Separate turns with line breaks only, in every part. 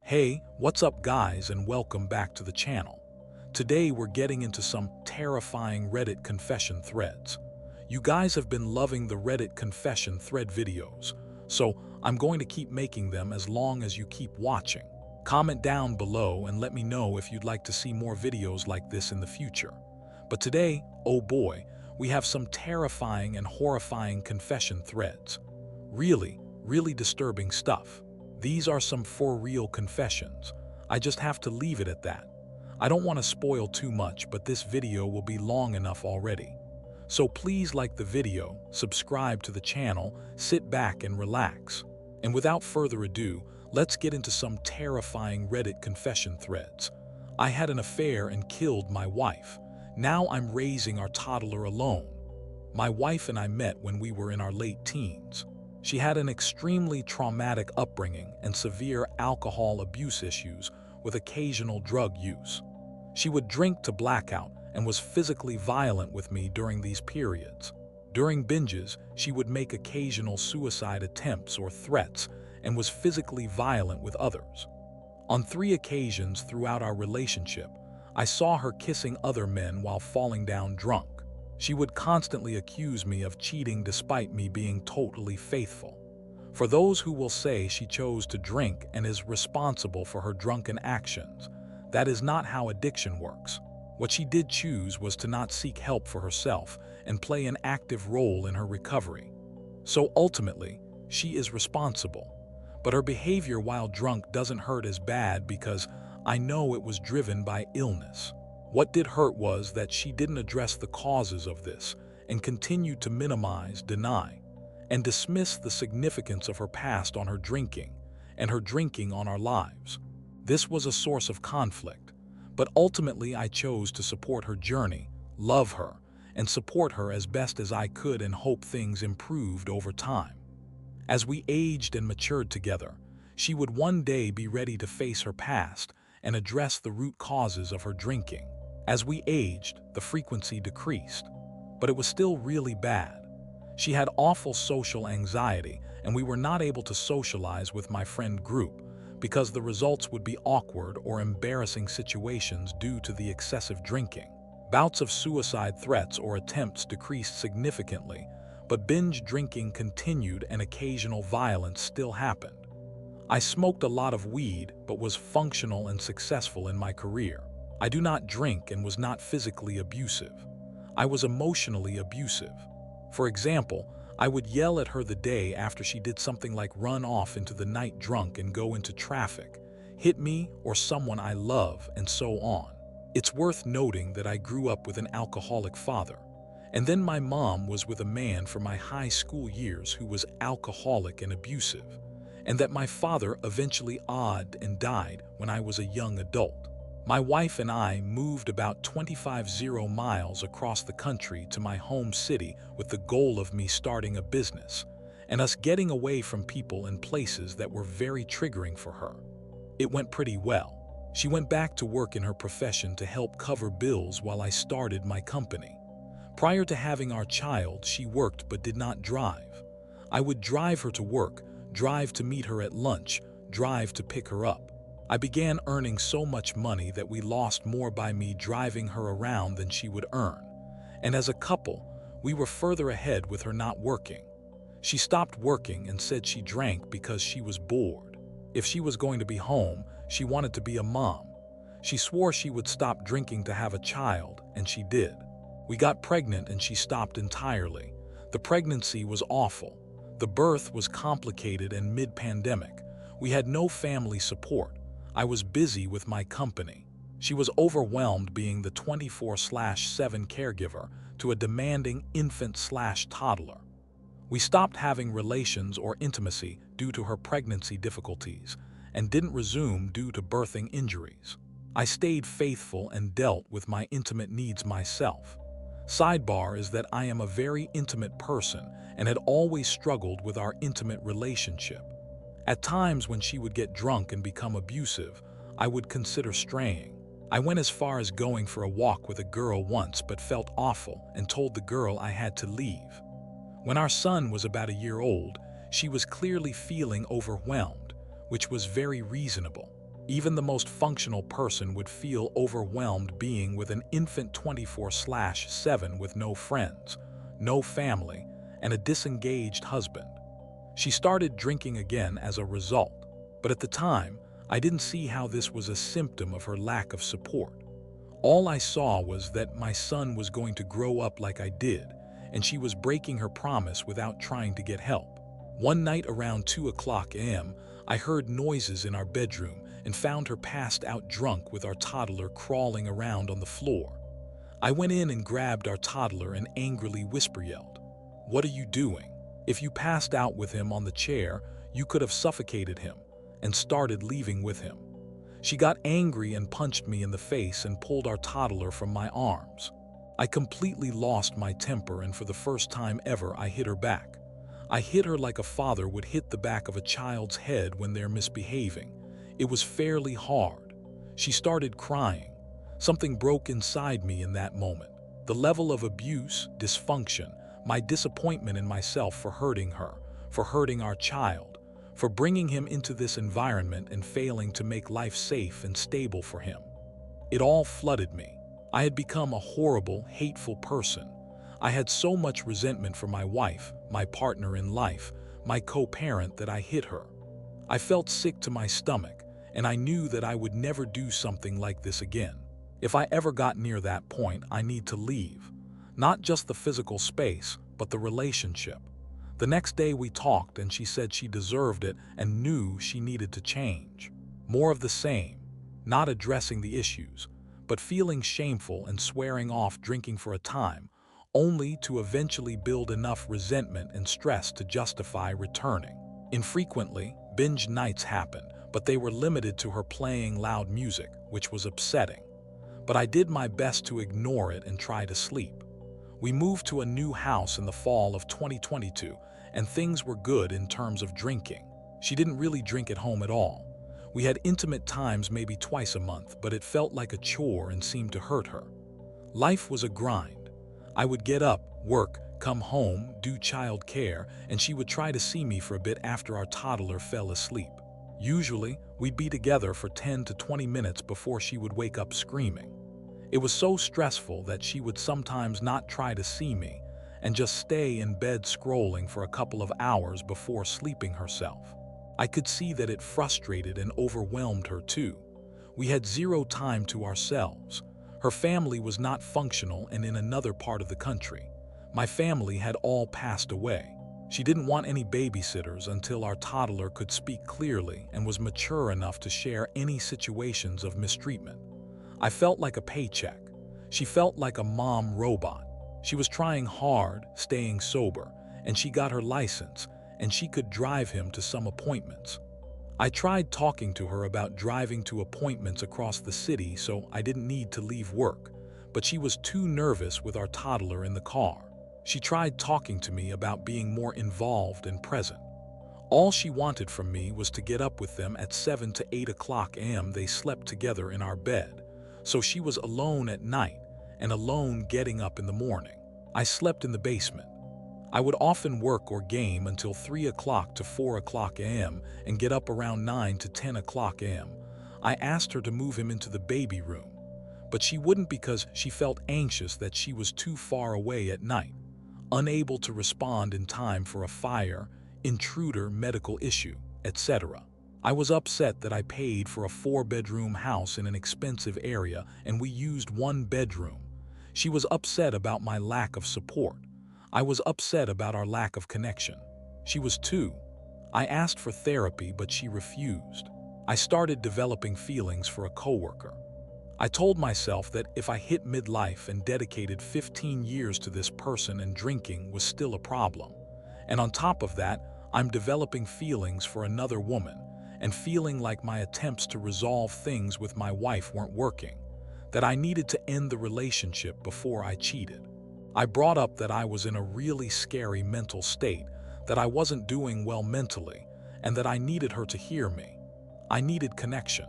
Hey, what's up guys, and welcome back to the channel. Today we're getting into some terrifying Reddit confession threads. You guys have been loving the Reddit confession thread videos, so I'm going to keep making them as long as you keep watching. Comment down below and let me know if you'd like to see more videos like this in the future. But today, oh boy, we have some terrifying and horrifying confession threads. Really disturbing stuff. These are some for real confessions. I just have to leave it at that. I don't want to spoil too much, but this video will be long enough already. So please like the video, subscribe to the channel, sit back and relax. And without further ado, let's get into some terrifying Reddit confession threads. I had an affair and killed my wife. Now I'm raising our toddler alone. My wife and I met when we were in our late teens. She had an extremely traumatic upbringing and severe alcohol abuse issues with occasional drug use. She would drink to blackout and was physically violent with me during these periods. During binges, she would make occasional suicide attempts or threats and was physically violent with others. On 3 occasions throughout our relationship, I saw her kissing other men while falling down drunk. She would constantly accuse me of cheating despite me being totally faithful. For those who will say she chose to drink and is responsible for her drunken actions, that is not how addiction works. What she did choose was to not seek help for herself and play an active role in her recovery. So ultimately, she is responsible. But her behavior while drunk doesn't hurt as bad because I know it was driven by illness. What did hurt was that she didn't address the causes of this and continued to minimize, deny, and dismiss the significance of her past on her drinking and her drinking on our lives. This was a source of conflict, but ultimately I chose to support her journey, love her, and support her as best as I could and hope things improved over time. As we aged and matured together, she would one day be ready to face her past and address the root causes of her drinking. As we aged, the frequency decreased, but it was still really bad. She had awful social anxiety, and we were not able to socialize with my friend group because the results would be awkward or embarrassing situations due to the excessive drinking. Bouts of suicide threats or attempts decreased significantly, but binge drinking continued and occasional violence still happened. I smoked a lot of weed but was functional and successful in my career. I do not drink and was not physically abusive. I was emotionally abusive. For example, I would yell at her the day after she did something like run off into the night drunk and go into traffic, hit me or someone I love, and so on. It's worth noting that I grew up with an alcoholic father, and then my mom was with a man for my high school years who was alcoholic and abusive, and that my father eventually odd and died when I was a young adult. My wife and I moved about 25 miles across the country to my home city with the goal of me starting a business and us getting away from people and places that were very triggering for her. It went pretty well. She went back to work in her profession to help cover bills while I started my company. Prior to having our child, she worked but did not drive. I would drive her to work, drive to meet her at lunch, drive to pick her up. I began earning so much money that we lost more by me driving her around than she would earn. And as a couple, we were further ahead with her not working. She stopped working and said she drank because she was bored. If she was going to be home, she wanted to be a mom. She swore she would stop drinking to have a child, and she did. We got pregnant and she stopped entirely. The pregnancy was awful. The birth was complicated and mid-pandemic. We had no family support. I was busy with my company. She was overwhelmed being the 24/7 caregiver to a demanding infant/toddler. We stopped having relations or intimacy due to her pregnancy difficulties and didn't resume due to birthing injuries. I stayed faithful and dealt with my intimate needs myself. Sidebar is that I am a very intimate person and had always struggled with our intimate relationship. At times when she would get drunk and become abusive, I would consider straying. I went as far as going for a walk with a girl once but felt awful and told the girl I had to leave. When our son was about a year old, she was clearly feeling overwhelmed, which was very reasonable. Even the most functional person would feel overwhelmed being with an infant 24/7 with no friends, no family, and a disengaged husband. She started drinking again as a result, but at the time, I didn't see how this was a symptom of her lack of support. All I saw was that my son was going to grow up like I did, and she was breaking her promise without trying to get help. One night around 2 a.m., I heard noises in our bedroom and found her passed out drunk with our toddler crawling around on the floor. I went in and grabbed our toddler and angrily whisper-yelled, "What are you doing? If you passed out with him on the chair, you could have suffocated him," and started leaving with him. She got angry and punched me in the face and pulled our toddler from my arms. I completely lost my temper, and for the first time ever, I hit her back. I hit her like a father would hit the back of a child's head when they're misbehaving. It was fairly hard. She started crying. Something broke inside me in that moment. The level of abuse, dysfunction, my disappointment in myself for hurting her, for hurting our child, for bringing him into this environment and failing to make life safe and stable for him. It all flooded me. I had become a horrible, hateful person. I had so much resentment for my wife, my partner in life, my co-parent, that I hit her. I felt sick to my stomach, and I knew that I would never do something like this again. If I ever got near that point, I need to leave. Not just the physical space, but the relationship. The next day we talked and she said she deserved it and knew she needed to change. More of the same, not addressing the issues, but feeling shameful and swearing off drinking for a time, only to eventually build enough resentment and stress to justify returning. Infrequently, binge nights happened, but they were limited to her playing loud music, which was upsetting. But I did my best to ignore it and try to sleep. We moved to a new house in the fall of 2022, and things were good in terms of drinking. She didn't really drink at home at all. We had intimate times maybe twice a month, but it felt like a chore and seemed to hurt her. Life was a grind. I would get up, work, come home, do child care, and she would try to see me for a bit after our toddler fell asleep. Usually, we'd be together for 10 to 20 minutes before she would wake up screaming. It was so stressful that she would sometimes not try to see me and just stay in bed scrolling for a couple of hours before sleeping herself. I could see that it frustrated and overwhelmed her too. We had zero time to ourselves. Her family was not functional and in another part of the country. My family had all passed away. She didn't want any babysitters until our toddler could speak clearly and was mature enough to share any situations of mistreatment. I felt like a paycheck. She felt like a mom robot. She was trying hard, staying sober, and she got her license, and she could drive him to some appointments. I tried talking to her about driving to appointments across the city so I didn't need to leave work, but she was too nervous with our toddler in the car. She tried talking to me about being more involved and present. All she wanted from me was to get up with them at 7 to 8 a.m. They slept together in our bed, so she was alone at night and alone getting up in the morning. I slept in the basement. I would often work or game until 3 to 4 a.m. and get up around 9 to 10 a.m. I asked her to move him into the baby room, but she wouldn't because she felt anxious that she was too far away at night, unable to respond in time for a fire, intruder, medical issue, etc. I was upset that I paid for a 4-bedroom house in an expensive area and we used 1 bedroom. She was upset about my lack of support. I was upset about our lack of connection. She was too. I asked for therapy, but she refused. I started developing feelings for a coworker. I told myself that if I hit midlife and dedicated 15 years to this person and drinking was still a problem, and on top of that, I'm developing feelings for another woman and feeling like my attempts to resolve things with my wife weren't working, that I needed to end the relationship before I cheated. I brought up that I was in a really scary mental state, that I wasn't doing well mentally, and that I needed her to hear me. I needed connection.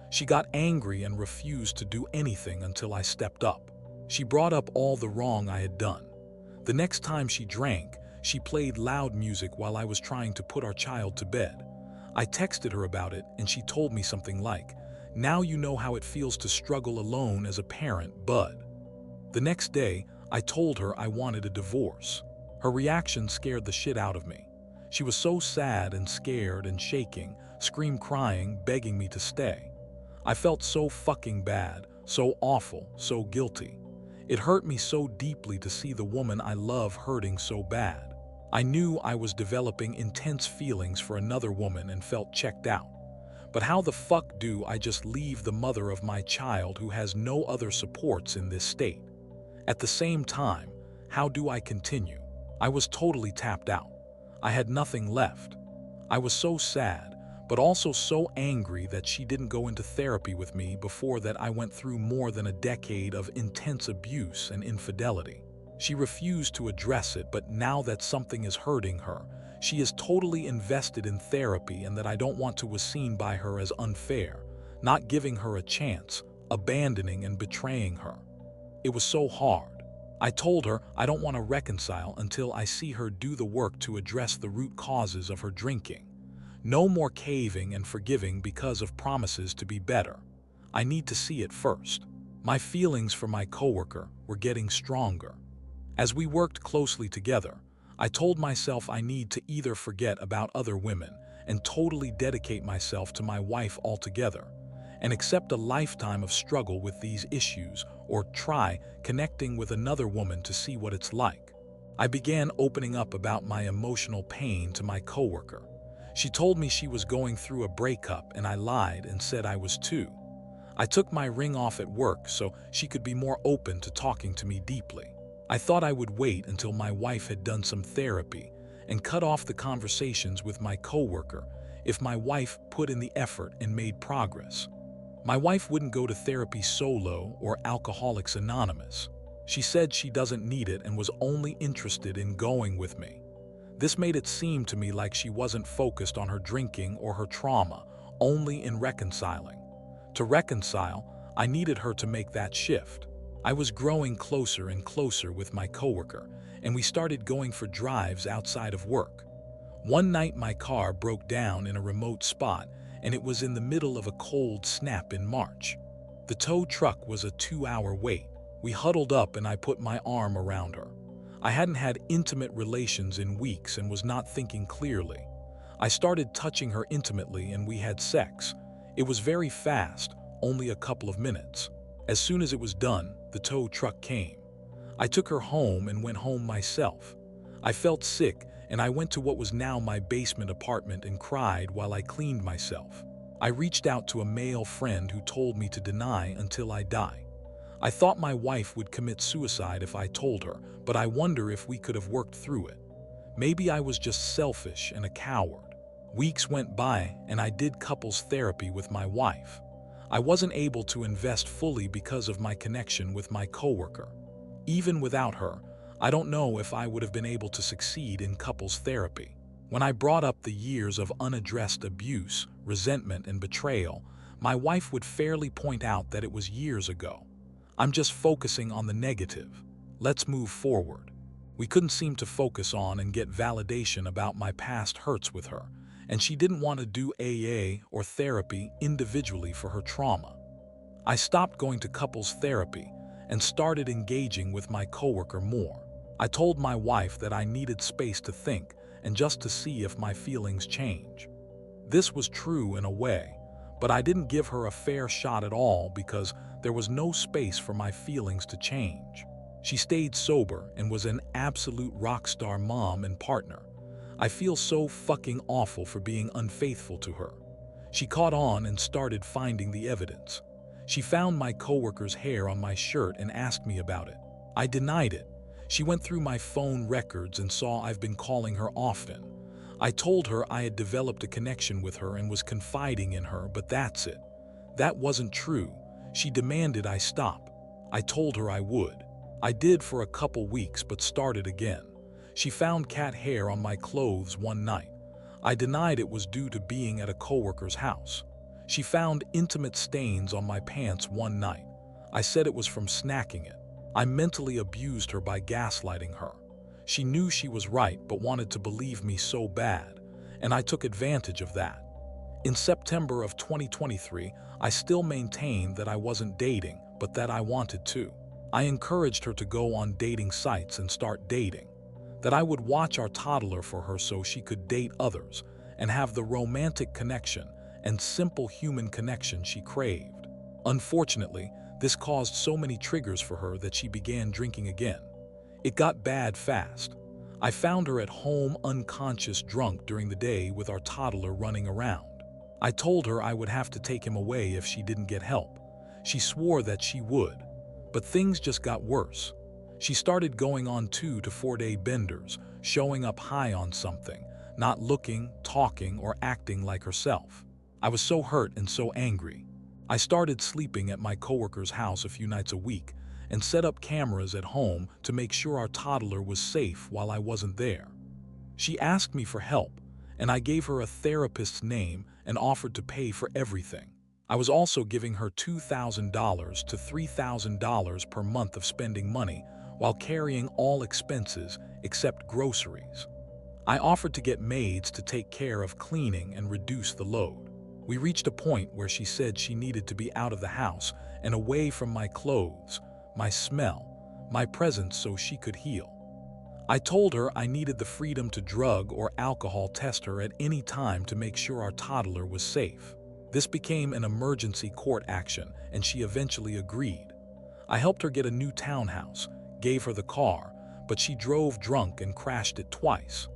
She got angry and refused to do anything until I stepped up. She brought up all the wrong I had done. The next time she drank, she played loud music while I was trying to put our child to bed. I texted her about it and she told me something like, Now you know how it feels to struggle alone as a parent, bud." The next day, I told her I wanted a divorce. Her reaction scared the shit out of me. She was so sad and scared and shaking, crying, begging me to stay. I felt so fucking bad, so awful, so guilty. It hurt me so deeply to see the woman I love hurting so bad. I knew I was developing intense feelings for another woman and felt checked out. But how the fuck do I just leave the mother of my child who has no other supports in this state? At the same time, how do I continue? I was totally tapped out. I had nothing left. I was so sad, but also so angry that she didn't go into therapy with me before that I went through more than a decade of intense abuse and infidelity. She refused to address it, but now that something is hurting her, she is totally invested in therapy, and that I don't want to was seen by her as unfair, not giving her a chance, abandoning and betraying her. It was so hard. I told her I don't want to reconcile until I see her do the work to address the root causes of her drinking. No more caving and forgiving because of promises to be better. I need to see it first. My feelings for my coworker were getting stronger. As we worked closely together, I told myself I need to either forget about other women and totally dedicate myself to my wife altogether, and accept a lifetime of struggle with these issues, or try connecting with another woman to see what it's like. I began opening up about my emotional pain to my coworker. She told me she was going through a breakup, and I lied and said I was too. I took my ring off at work so she could be more open to talking to me deeply. I thought I would wait until my wife had done some therapy and cut off the conversations with my coworker if my wife put in the effort and made progress. My wife wouldn't go to therapy solo or Alcoholics Anonymous. She said she doesn't need it and was only interested in going with me. This made it seem to me like she wasn't focused on her drinking or her trauma, only in reconciling. To reconcile, I needed her to make that shift. I was growing closer and closer with my coworker, and we started going for drives outside of work. One night my car broke down in a remote spot, and it was in the middle of a cold snap in March. The tow truck was a 2-hour wait. We huddled up and I put my arm around her. I hadn't had intimate relations in weeks and was not thinking clearly. I started touching her intimately and we had sex. It was very fast, only a couple of minutes. As soon as it was done, the tow truck came. I took her home and went home myself. I felt sick and I went to what was now my basement apartment and cried while I cleaned myself. I reached out to a male friend who told me to deny until I die. I thought my wife would commit suicide if I told her, but I wonder if we could have worked through it. Maybe I was just selfish and a coward. Weeks went by and I did couples therapy with my wife. I wasn't able to invest fully because of my connection with my coworker. Even without her, I don't know if I would have been able to succeed in couples therapy. When I brought up the years of unaddressed abuse, resentment, and betrayal, my wife would fairly point out that it was years ago. I'm just focusing on the negative. Let's move forward. We couldn't seem to focus on and get validation about my past hurts with her, and she didn't want to do AA or therapy individually for her trauma. I stopped going to couples therapy and started engaging with my coworker more. I told my wife that I needed space to think and just to see if my feelings change. This was true in a way, but I didn't give her a fair shot at all because there was no space for my feelings to change. She stayed sober and was an absolute rock star mom and partner. I feel so fucking awful for being unfaithful to her. She caught on and started finding the evidence. She found my coworker's hair on my shirt and asked me about it. I denied it. She went through my phone records and saw I've been calling her often. I told her I had developed a connection with her and was confiding in her, but that's it. That wasn't true. She demanded I stop. I told her I would. I did for a couple weeks but started again. She found cat hair on my clothes one night. I denied it was due to being at a coworker's house. She found intimate stains on my pants one night. I said it was from snacking it. I mentally abused her by gaslighting her. She knew she was right but wanted to believe me so bad, and I took advantage of that. In September of 2023, I still maintained that I wasn't dating, but that I wanted to. I encouraged her to go on dating sites and start dating, that I would watch our toddler for her so she could date others and have the romantic connection and simple human connection she craved. Unfortunately, this caused so many triggers for her that she began drinking again. It got bad fast. I found her at home unconscious drunk during the day with our toddler running around. I told her I would have to take him away if she didn't get help. She swore that she would, but things just got worse. She started going on 2 to 4 day benders, showing up high on something, not looking, talking, or acting like herself. I was so hurt and so angry. I started sleeping at my coworker's house a few nights a week and set up cameras at home to make sure our toddler was safe while I wasn't there. She asked me for help, and I gave her a therapist's name and offered to pay for everything. I was also giving her $2,000 to $3,000 per month of spending money while carrying all expenses except groceries. I offered to get maids to take care of cleaning and reduce the load. We reached a point where she said she needed to be out of the house and away from my clothes, my smell, my presence so she could heal. I told her I needed the freedom to drug or alcohol test her at any time to make sure our toddler was safe. This became an emergency court action, and she eventually agreed. I helped her get a new townhouse, gave her the car, but she drove drunk and crashed it twice.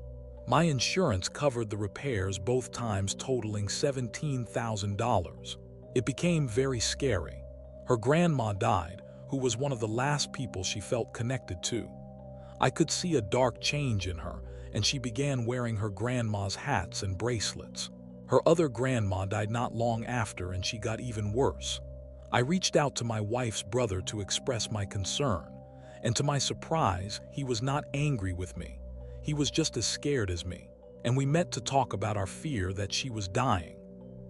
My insurance covered the repairs both times, totaling $17,000. It became very scary. Her grandma died, who was one of the last people she felt connected to. I could see a dark change in her, and she began wearing her grandma's hats and bracelets. Her other grandma died not long after, and she got even worse. I reached out to my wife's brother to express my concern, and to my surprise, he was not angry with me. He was just as scared as me, and we met to talk about our fear that she was dying.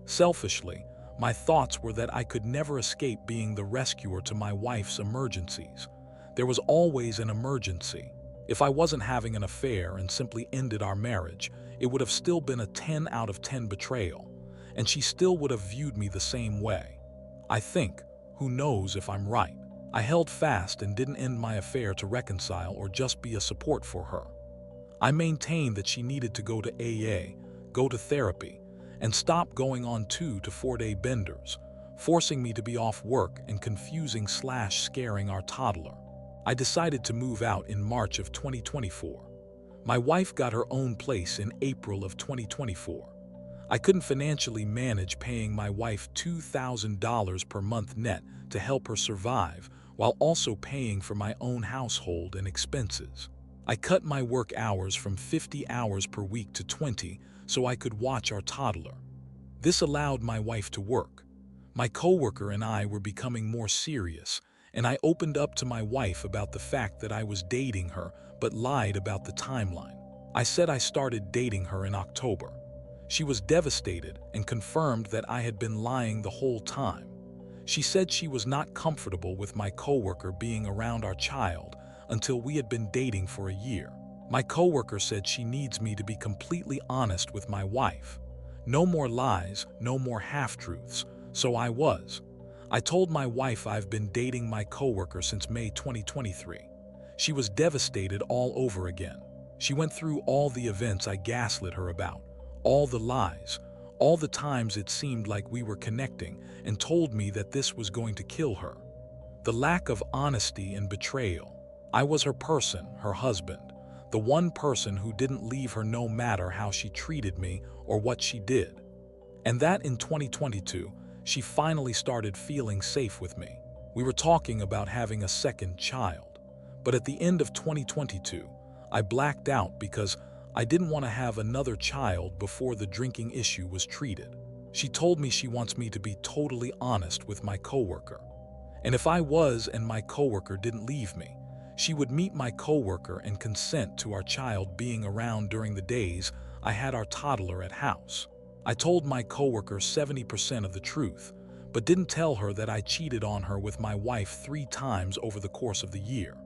Selfishly, my thoughts were that I could never escape being the rescuer to my wife's emergencies. There was always an emergency. If I wasn't having an affair and simply ended our marriage, it would have still been a 10 out of 10 betrayal, and she still would have viewed me the same way. I think, who knows if I'm right. I held fast and didn't end my affair to reconcile or just be a support for her. I maintained that she needed to go to AA, go to therapy, and stop going on 2 to 4 day benders, forcing me to be off work and confusing/scaring our toddler. I decided to move out in March of 2024. My wife got her own place in April of 2024. I couldn't financially manage paying my wife $2,000 per month net to help her survive, while also paying for my own household and expenses. I cut my work hours from 50 hours per week to 20 so I could watch our toddler. This allowed my wife to work. My coworker and I were becoming more serious, and I opened up to my wife about the fact that I was dating her but lied about the timeline. I said I started dating her in October. She was devastated and confirmed that I had been lying the whole time. She said she was not comfortable with my coworker being around our child until we had been dating for a year. My coworker said she needs me to be completely honest with my wife. No more lies, no more half-truths, so I was. I told my wife I've been dating my coworker since May 2023. She was devastated all over again. She went through all the events I gaslit her about, all the lies, all the times it seemed like we were connecting, and told me that this was going to kill her. The lack of honesty and betrayal. I was her person, her husband, the one person who didn't leave her no matter how she treated me or what she did. And that in 2022, she finally started feeling safe with me. We were talking about having a second child. But at the end of 2022, I blacked out because I didn't want to have another child before the drinking issue was treated. She told me she wants me to be totally honest with my coworker. And if I was and my coworker didn't leave me, she would meet my coworker and consent to our child being around during the days I had our toddler at house. I told my coworker 70% of the truth, but didn't tell her that I cheated on her with my wife 3 times over the course of the year.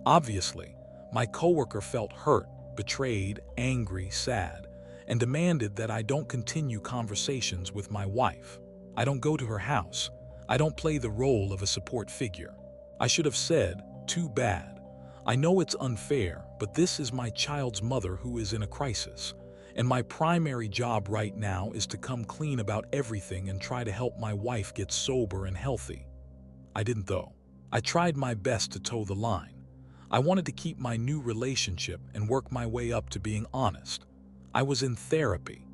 Obviously, my coworker felt hurt, betrayed, angry, sad, and demanded that I don't continue conversations with my wife. I don't go to her house. I don't play the role of a support figure. I should have said, "Too bad. I know it's unfair, but this is my child's mother who is in a crisis, and my primary job right now is to come clean about everything and try to help my wife get sober and healthy." I didn't though. I tried my best to toe the line. I wanted to keep my new relationship and work my way up to being honest. I was in therapy.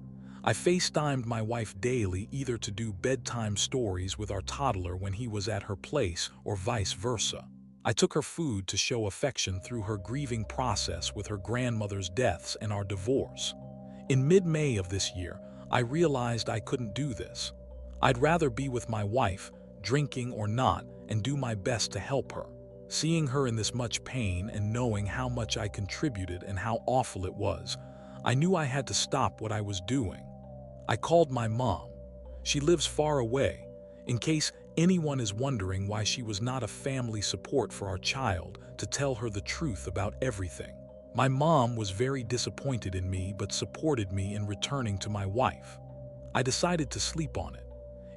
I FaceTimed my wife daily, either to do bedtime stories with our toddler when he was at her place or vice versa. I took her food to show affection through her grieving process with her grandmother's deaths and our divorce. In mid-May of this year, I realized I couldn't do this. I'd rather be with my wife, drinking or not, and do my best to help her. Seeing her in this much pain and knowing how much I contributed and how awful it was, I knew I had to stop what I was doing. I called my mom. She lives far away. In case anyone is wondering why she was not a family support for our child, to tell her the truth about everything. My mom was very disappointed in me but supported me in returning to my wife. I decided to sleep on it.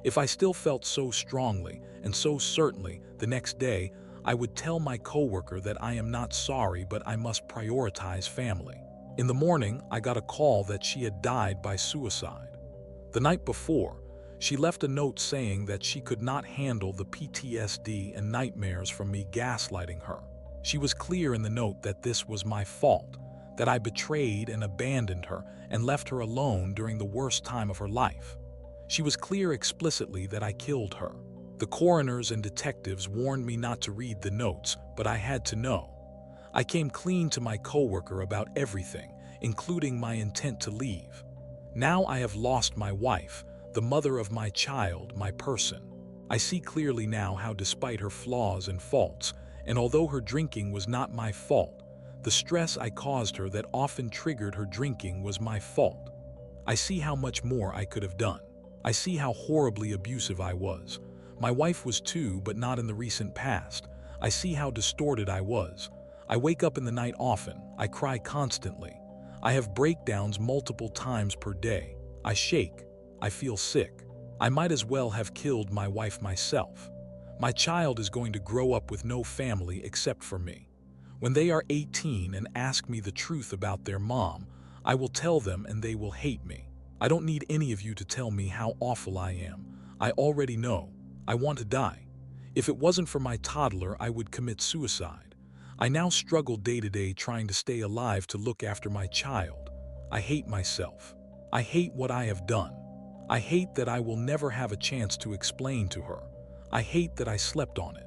If I still felt so strongly and so certainly, the next day I would tell my coworker that I am not sorry but I must prioritize family. In the morning, I got a call that she had died by suicide. The night before, she left a note saying that she could not handle the PTSD and nightmares from me gaslighting her. She was clear in the note that this was my fault, that I betrayed and abandoned her and left her alone during the worst time of her life. She was clear explicitly that I killed her. The coroners and detectives warned me not to read the notes, but I had to know. I came clean to my coworker about everything, including my intent to leave. Now I have lost my wife, the mother of my child, my person. I see clearly now how, despite her flaws and faults, and although her drinking was not my fault, the stress I caused her that often triggered her drinking was my fault. I see how much more I could have done. I see how horribly abusive I was. My wife was too, but not in the recent past. I see how distorted I was. I wake up in the night often. I cry constantly. I have breakdowns multiple times per day. I shake. I feel sick. I might as well have killed my wife myself. My child is going to grow up with no family except for me. When they are 18 and ask me the truth about their mom, I will tell them and they will hate me. I don't need any of you to tell me how awful I am. I already know. I want to die. If it wasn't for my toddler, I would commit suicide. I now struggle day to day trying to stay alive to look after my child. I hate myself. I hate what I have done. I hate that I will never have a chance to explain to her. I hate that I slept on it.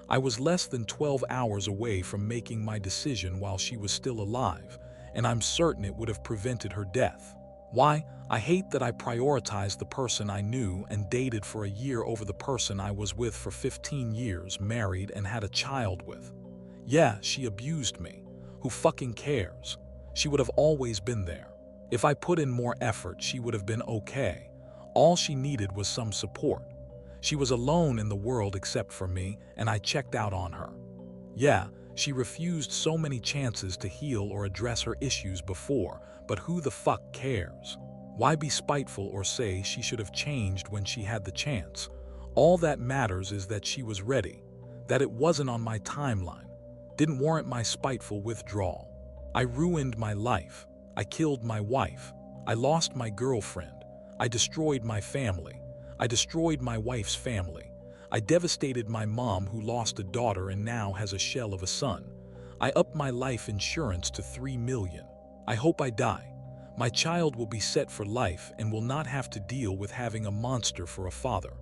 I was less than 12 hours away from making my decision while she was still alive, and I'm certain it would have prevented her death. Why? I hate that I prioritized the person I knew and dated for a year over the person I was with for 15 years, married and had a child with. Yeah, she abused me. Who fucking cares? She would have always been there. If I put in more effort, she would have been okay. All she needed was some support. She was alone in the world except for me, and I checked out on her. Yeah, she refused so many chances to heal or address her issues before, but who the fuck cares? Why be spiteful or say she should have changed when she had the chance? All that matters is that she was ready, that it wasn't on my timeline, didn't warrant my spiteful withdrawal. I ruined my life. I killed my wife. I lost my girlfriend. I destroyed my family. I destroyed my wife's family. I devastated my mom, who lost a daughter and now has a shell of a son. I upped my life insurance to $3 million. I hope I die. My child will be set for life and will not have to deal with having a monster for a father.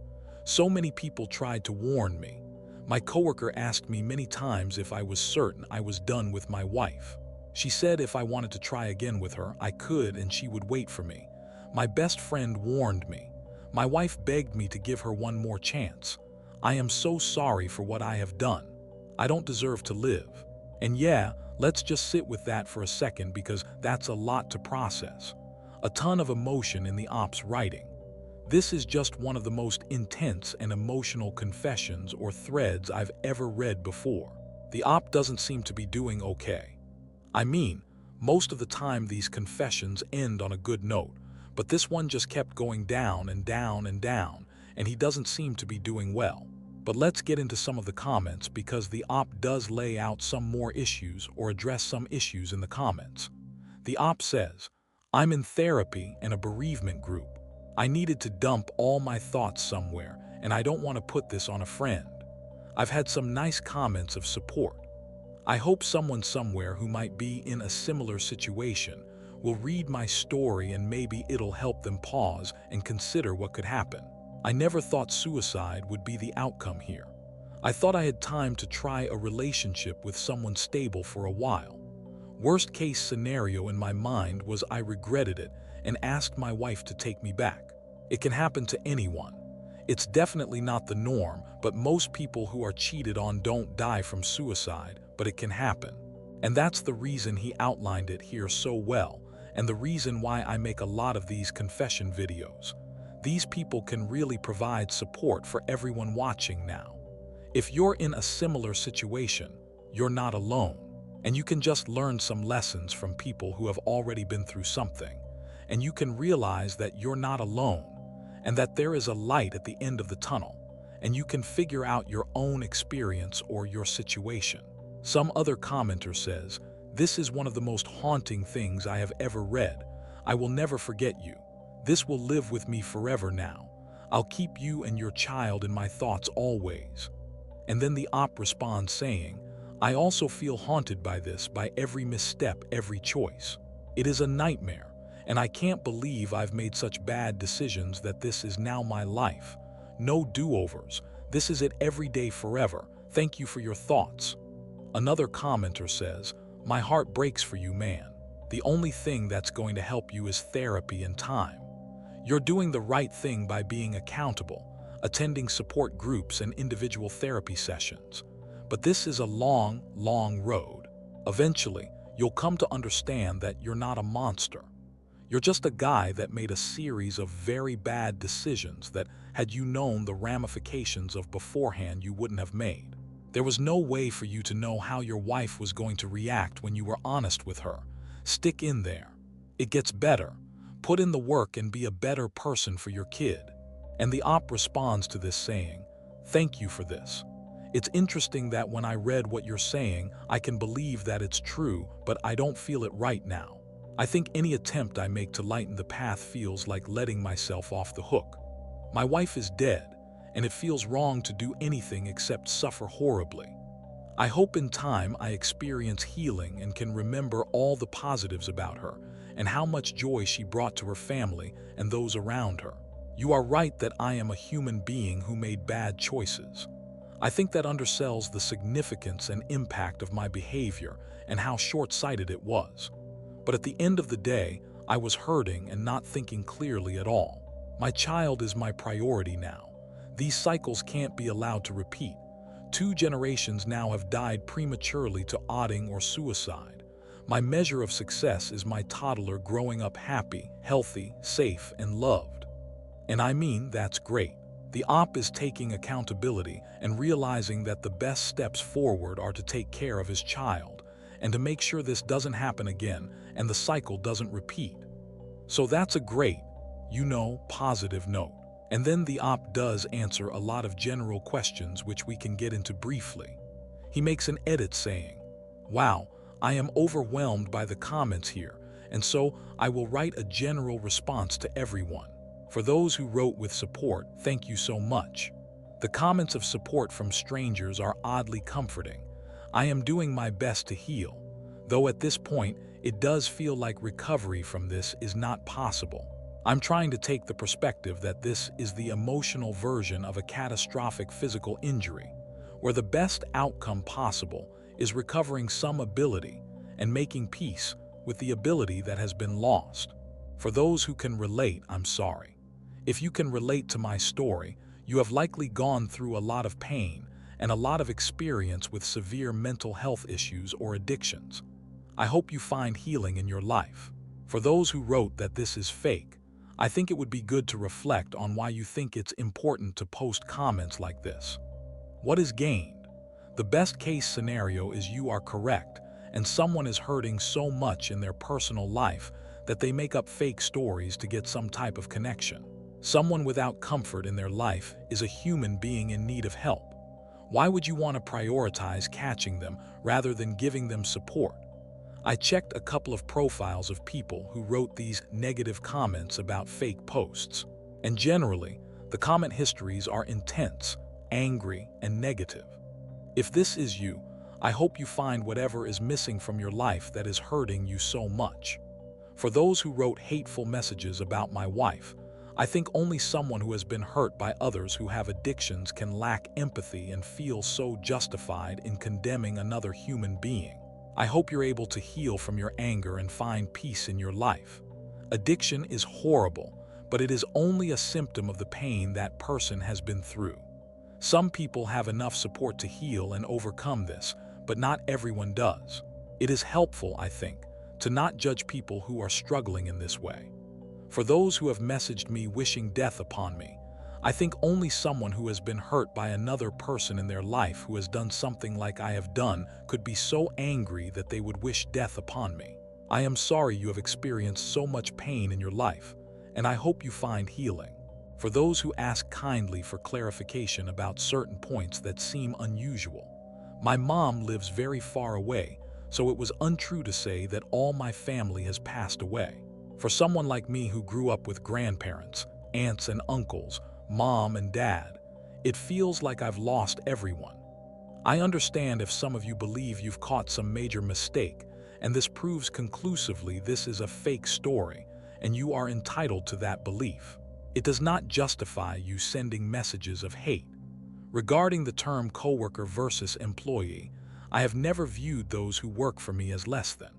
So many people tried to warn me. My coworker asked me many times if I was certain I was done with my wife. She said if I wanted to try again with her, I could, and she would wait for me. My best friend warned me. My wife begged me to give her one more chance. I am so sorry for what I have done. I don't deserve to live. And yeah, let's just sit with that for a second, because that's a lot to process. A ton of emotion in the op's writing. This is just one of the most intense and emotional confessions or threads I've ever read before. The op doesn't seem to be doing okay. I mean, Most of the time these confessions end on a good note, but this one just kept going down and down and down, and he doesn't seem to be doing well. But let's get into some of the comments because the op does lay out some more issues or address some issues in the comments. The op says, "I'm in therapy and a bereavement group. I needed to dump all my thoughts somewhere, and I don't want to put this on a friend. I've had some nice comments of support. I hope someone somewhere who might be in a similar situation will read my story and maybe it'll help them pause and consider what could happen. I never thought suicide would be the outcome here. I thought I had time to try a relationship with someone stable for a while. Worst case scenario in my mind was I regretted it and asked my wife to take me back. It can happen to anyone. It's definitely not the norm, but most people who are cheated on don't die from suicide, but it can happen. And that's the reason he outlined it here so well, and the reason why I make a lot of these confession videos. These people can really provide support for everyone watching now. If you're in a similar situation, you're not alone, and you can just learn some lessons from people who have already been through something, and you can realize that you're not alone, and that there is a light at the end of the tunnel, and you can figure out your own experience or your situation. Some other commenter says, "This is one of the most haunting things I have ever read. I will never forget you. This will live with me forever now. I'll keep you and your child in my thoughts always." And then the op responds saying, "I also feel haunted by this, by every misstep, every choice. It is a nightmare. And I can't believe I've made such bad decisions that this is now my life. No do-overs. This is it every day forever. Thank you for your thoughts." Another commenter says, "My heart breaks for you, man. The only thing that's going to help you is therapy and time. You're doing the right thing by being accountable, attending support groups and individual therapy sessions. But this is a long, long road. Eventually, you'll come to understand that you're not a monster. You're just a guy that made a series of very bad decisions that, had you known the ramifications of beforehand, you wouldn't have made. There was no way for you to know how your wife was going to react when you were honest with her. Stick in there. It gets better. Put in the work and be a better person for your kid." And the op responds to this saying, "Thank you for this. It's interesting that when I read what you're saying, I can believe that it's true, but I don't feel it right now. I think any attempt I make to lighten the path feels like letting myself off the hook. My wife is dead, and it feels wrong to do anything except suffer horribly. I hope in time I experience healing and can remember all the positives about her and how much joy she brought to her family and those around her. You are right that I am a human being who made bad choices. I think that undersells the significance and impact of my behavior and how short-sighted it was. But at the end of the day, I was hurting and not thinking clearly at all. My child is my priority now. These cycles can't be allowed to repeat. 2 generations now have died prematurely to odding or suicide. My measure of success is my toddler growing up happy, healthy, safe, and loved. And I mean, that's great." The op is taking accountability and realizing that the best steps forward are to take care of his child and to make sure this doesn't happen again and the cycle doesn't repeat. So that's a great, positive note. And then the op does answer a lot of general questions which we can get into briefly. He makes an edit saying, "Wow, I am overwhelmed by the comments here, and so I will write a general response to everyone. For those who wrote with support, thank you so much. The comments of support from strangers are oddly comforting. I am doing my best to heal, though at this point, it does feel like recovery from this is not possible. I'm trying to take the perspective that this is the emotional version of a catastrophic physical injury, where the best outcome possible is recovering some ability and making peace with the ability that has been lost. For those who can relate, I'm sorry. If you can relate to my story, you have likely gone through a lot of pain and a lot of experience with severe mental health issues or addictions. I hope you find healing in your life. For those who wrote that this is fake, I think it would be good to reflect on why you think it's important to post comments like this. What is gained? The best case scenario is you are correct, and someone is hurting so much in their personal life that they make up fake stories to get some type of connection. Someone without comfort in their life is a human being in need of help. Why would you want to prioritize catching them rather than giving them support? I checked a couple of profiles of people who wrote these negative comments about fake posts, and generally, the comment histories are intense, angry, and negative. If this is you, I hope you find whatever is missing from your life that is hurting you so much. For those who wrote hateful messages about my wife, I think only someone who has been hurt by others who have addictions can lack empathy and feel so justified in condemning another human being. I hope you're able to heal from your anger and find peace in your life. Addiction is horrible, but it is only a symptom of the pain that person has been through. Some people have enough support to heal and overcome this, but not everyone does. It is helpful, I think, to not judge people who are struggling in this way. For those who have messaged me wishing death upon me, I think only someone who has been hurt by another person in their life who has done something like I have done could be so angry that they would wish death upon me. I am sorry you have experienced so much pain in your life, and I hope you find healing. For those who ask kindly for clarification about certain points that seem unusual, my mom lives very far away, so it was untrue to say that all my family has passed away. For someone like me who grew up with grandparents, aunts and uncles, mom and dad, it feels like I've lost everyone. I understand if some of you believe you've caught some major mistake, and this proves conclusively this is a fake story, and you are entitled to that belief. It does not justify you sending messages of hate. Regarding the term coworker versus employee, I have never viewed those who work for me as less than.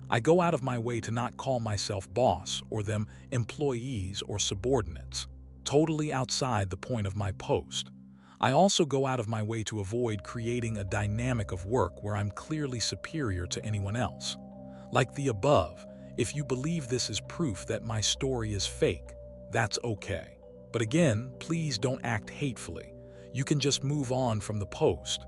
I go out of my way to not call myself boss or them employees or subordinates, totally outside the point of my post. I also go out of my way to avoid creating a dynamic of work where I'm clearly superior to anyone else. Like the above, if you believe this is proof that my story is fake, that's okay. But again, please don't act hatefully. You can just move on from the post.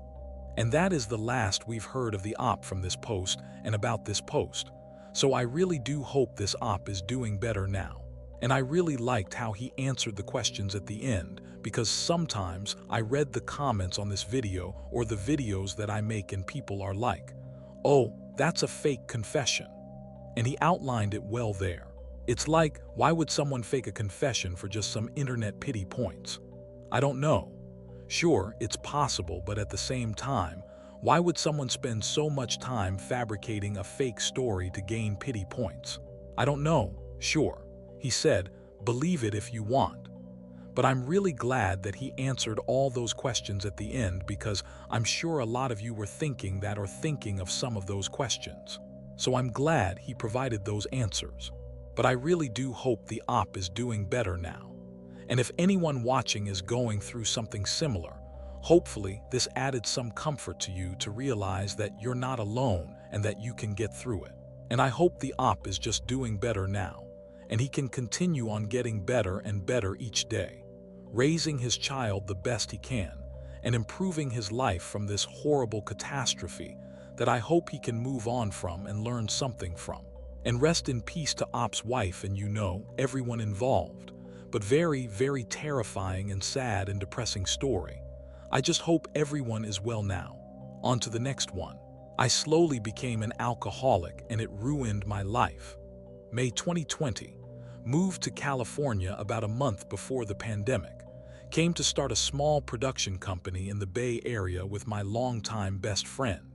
And that is the last we've heard of the op from this post and about this post. So I really do hope this op is doing better now. And I really liked how he answered the questions at the end, because sometimes I read the comments on this video or the videos that I make and people are like, "Oh, that's a fake confession." And he outlined it well there. It's like, why would someone fake a confession for just some internet pity points? I don't know. Sure, it's possible, but at the same time, why would someone spend so much time fabricating a fake story to gain pity points? I don't know. Sure. He said, believe it if you want. But I'm really glad that he answered all those questions at the end, because I'm sure a lot of you were thinking that or thinking of some of those questions. So I'm glad he provided those answers. But I really do hope the op is doing better now. And if anyone watching is going through something similar, hopefully this added some comfort to you to realize that you're not alone and that you can get through it. And I hope the op is just doing better now, and he can continue on getting better and better each day, raising his child the best he can, and improving his life from this horrible catastrophe that I hope he can move on from and learn something from. And rest in peace to Op's wife and everyone involved. But very, very terrifying and sad and depressing story. I just hope everyone is well now. On to the next one. I slowly became an alcoholic and it ruined my life. May 2020. Moved to California about a month before the pandemic. Came to start a small production company in the Bay Area with my longtime best friend.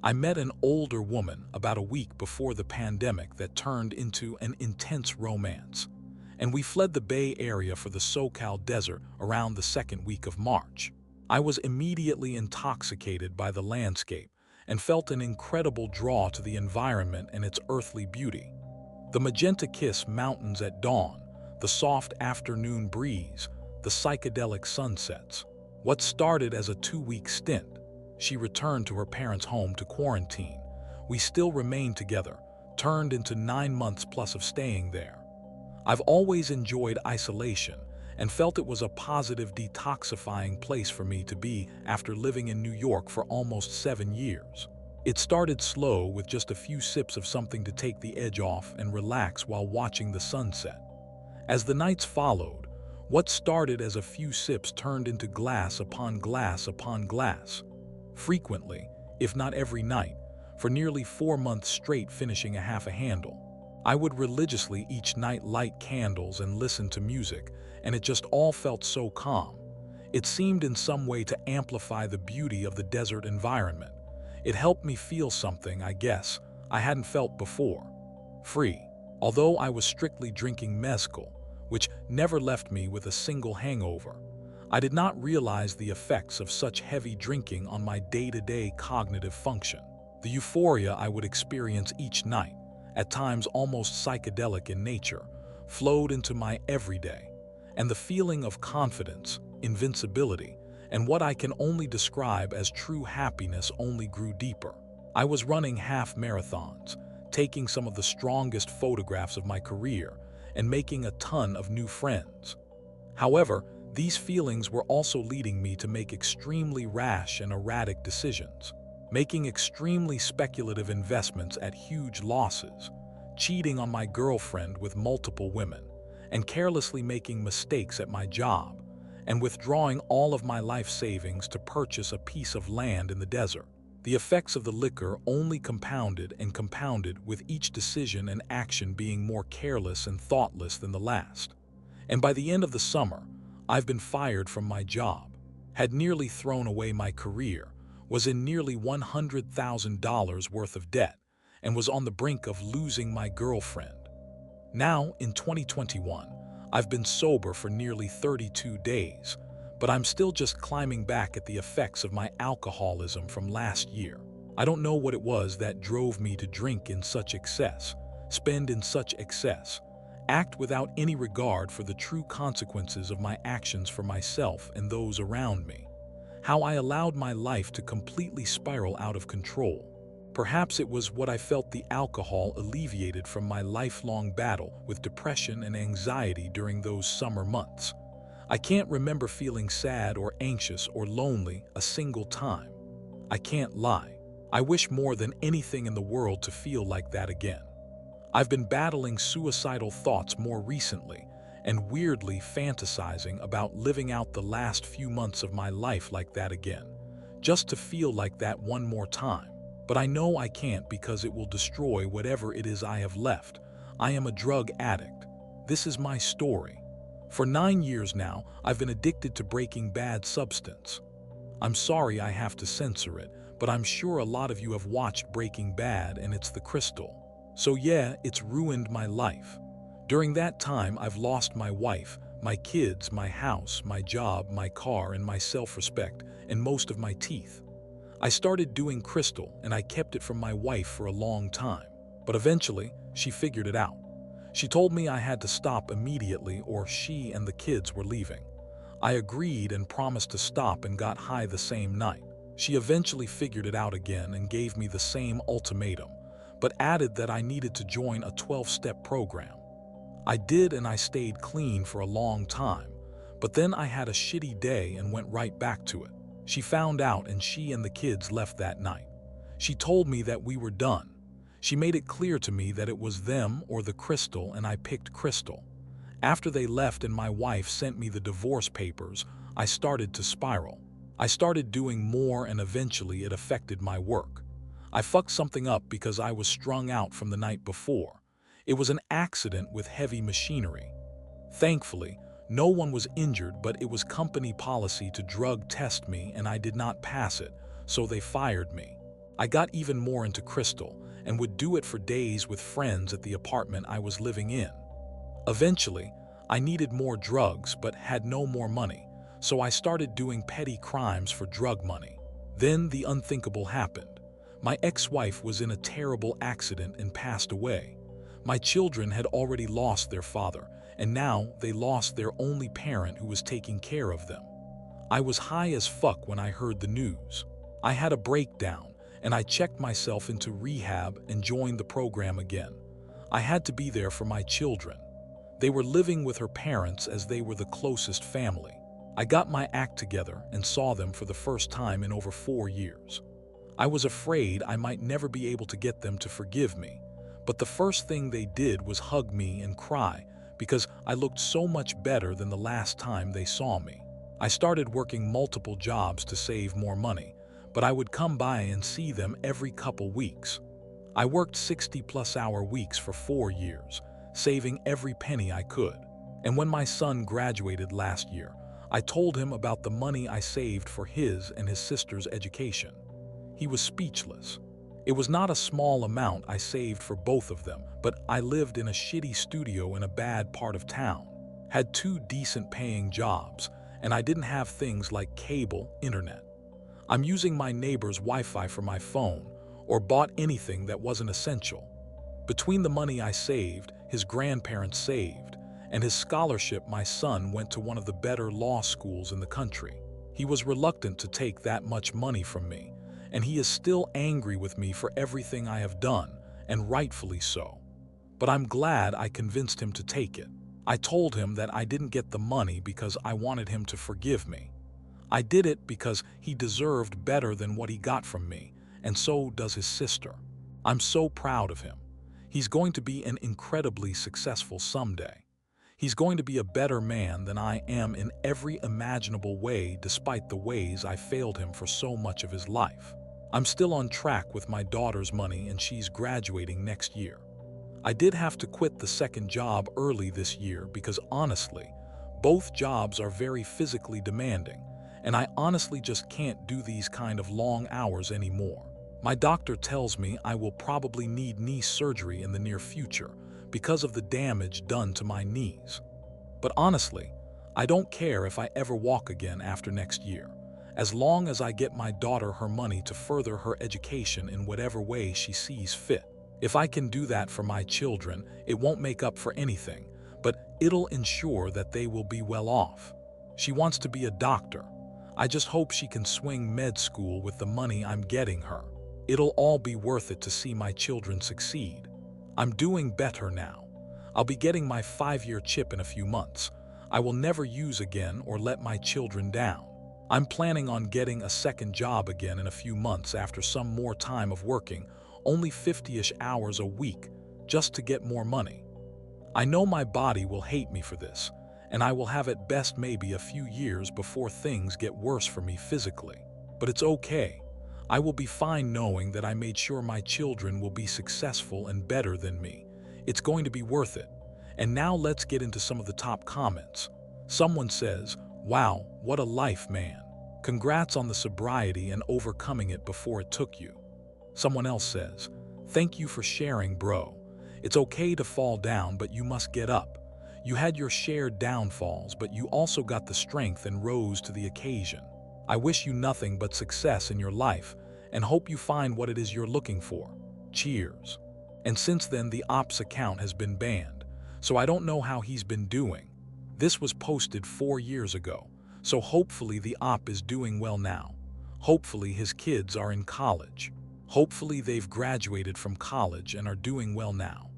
I met an older woman about a week before the pandemic that turned into an intense romance. And we fled the Bay Area for the SoCal desert around the second week of March. I was immediately intoxicated by the landscape and felt an incredible draw to the environment and its earthly beauty. The magenta kiss mountains at dawn, the soft afternoon breeze, the psychedelic sunsets. What started as a 2-week stint, she returned to her parents' home to quarantine. We still remained together, turned into 9 months plus of staying there. I've always enjoyed isolation and felt it was a positive detoxifying place for me to be after living in New York for almost 7 years. It started slow with just a few sips of something to take the edge off and relax while watching the sunset. As the nights followed, what started as a few sips turned into glass upon glass upon glass. Frequently, if not every night, for nearly 4 months straight, finishing a half a handle. I would religiously each night light candles and listen to music, and it just all felt so calm. It seemed in some way to amplify the beauty of the desert environment. It helped me feel something, I guess, I hadn't felt before. Free. Although I was strictly drinking mezcal, which never left me with a single hangover, I did not realize the effects of such heavy drinking on my day-to-day cognitive function. The euphoria I would experience each night, at times almost psychedelic in nature, flowed into my everyday, and the feeling of confidence, invincibility, and what I can only describe as true happiness only grew deeper. I was running half marathons, taking some of the strongest photographs of my career, and making a ton of new friends. However, these feelings were also leading me to make extremely rash and erratic decisions, making extremely speculative investments at huge losses, cheating on my girlfriend with multiple women, and carelessly making mistakes at my job, and withdrawing all of my life savings to purchase a piece of land in the desert. The effects of the liquor only compounded and compounded, with each decision and action being more careless and thoughtless than the last. And by the end of the summer, I've been fired from my job, had nearly thrown away my career, was in nearly $100,000 worth of debt, and was on the brink of losing my girlfriend. Now, in 2021, I've been sober for nearly 32 days, but I'm still just climbing back at the effects of my alcoholism from last year. I don't know what it was that drove me to drink in such excess, spend in such excess, act without any regard for the true consequences of my actions for myself and those around me. How I allowed my life to completely spiral out of control. Perhaps it was what I felt the alcohol alleviated from my lifelong battle with depression and anxiety during those summer months. I can't remember feeling sad or anxious or lonely a single time. I can't lie. I wish more than anything in the world to feel like that again. I've been battling suicidal thoughts more recently and weirdly fantasizing about living out the last few months of my life like that again, just to feel like that one more time. But I know I can't, because it will destroy whatever it is I have left. I am a drug addict. This is my story. For 9 years now, I've been addicted to Breaking Bad substance. I'm sorry I have to censor it, but I'm sure a lot of you have watched Breaking Bad, and it's the crystal. So yeah, it's ruined my life. During that time, I've lost my wife, my kids, my house, my job, my car, and my self-respect, and most of my teeth. I started doing crystal, and I kept it from my wife for a long time. But eventually, she figured it out. She told me I had to stop immediately or she and the kids were leaving. I agreed and promised to stop and got high the same night. She eventually figured it out again and gave me the same ultimatum, but added that I needed to join a 12-step program. I did, and I stayed clean for a long time, but then I had a shitty day and went right back to it. She found out and she and the kids left that night. She told me that we were done. She made it clear to me that it was them or the crystal, and I picked crystal. After they left and my wife sent me the divorce papers, I started to spiral. I started doing more, and eventually it affected my work. I fucked something up because I was strung out from the night before. It was an accident with heavy machinery. Thankfully, no one was injured, but it was company policy to drug test me and I did not pass it, so they fired me. I got even more into crystal and would do it for days with friends at the apartment I was living in. Eventually, I needed more drugs but had no more money, so I started doing petty crimes for drug money. Then the unthinkable happened. My ex-wife was in a terrible accident and passed away. My children had already lost their father, and now they lost their only parent who was taking care of them. I was high as fuck when I heard the news. I had a breakdown, and I checked myself into rehab and joined the program again. I had to be there for my children. They were living with her parents as they were the closest family. I got my act together and saw them for the first time in over 4 years. I was afraid I might never be able to get them to forgive me, but the first thing they did was hug me and cry because I looked so much better than the last time they saw me. I started working multiple jobs to save more money, but I would come by and see them every couple weeks. I worked 60-plus-hour weeks for 4 years, saving every penny I could. And when my son graduated last year, I told him about the money I saved for his and his sister's education. He was speechless. It was not a small amount I saved for both of them, but I lived in a shitty studio in a bad part of town, had 2 decent-paying jobs, and I didn't have things like cable, internet. I'm using my neighbor's Wi-Fi for my phone, or bought anything that wasn't essential. Between the money I saved, his grandparents saved, and his scholarship, my son went to one of the better law schools in the country. He was reluctant to take that much money from me, and he is still angry with me for everything I have done, and rightfully so. But I'm glad I convinced him to take it. I told him that I didn't get the money because I wanted him to forgive me. I did it because he deserved better than what he got from me, and so does his sister. I'm so proud of him. He's going to be an incredibly successful someday. He's going to be a better man than I am in every imaginable way, despite the ways I failed him for so much of his life. I'm still on track with my daughter's money, and she's graduating next year. I did have to quit the second job early this year because honestly, both jobs are very physically demanding, and I honestly just can't do these kind of long hours anymore. My doctor tells me I will probably need knee surgery in the near future because of the damage done to my knees. But honestly, I don't care if I ever walk again after next year, as long as I get my daughter her money to further her education in whatever way she sees fit. If I can do that for my children, it won't make up for anything, but it'll ensure that they will be well off. She wants to be a doctor. I just hope she can swing med school with the money I'm getting her. It'll all be worth it to see my children succeed. I'm doing better now. I'll be getting my 5-year chip in a few months. I will never use again or let my children down. I'm planning on getting a second job again in a few months after some more time of working, only 50-ish hours a week, just to get more money. I know my body will hate me for this, and I will have at best maybe a few years before things get worse for me physically. But it's okay. I will be fine knowing that I made sure my children will be successful and better than me. It's going to be worth it. And now let's get into some of the top comments. Someone says, "Wow, what a life, man. Congrats on the sobriety and overcoming it before it took you." Someone else says, "Thank you for sharing, bro. It's okay to fall down, but you must get up. You had your shared downfalls, but you also got the strength and rose to the occasion. I wish you nothing but success in your life and hope you find what it is you're looking for. Cheers." And since then, the ops account has been banned, so I don't know how he's been doing. This was posted 4 years ago, so hopefully the op is doing well now. Hopefully his kids are in college. Hopefully they've graduated from college and are doing well now.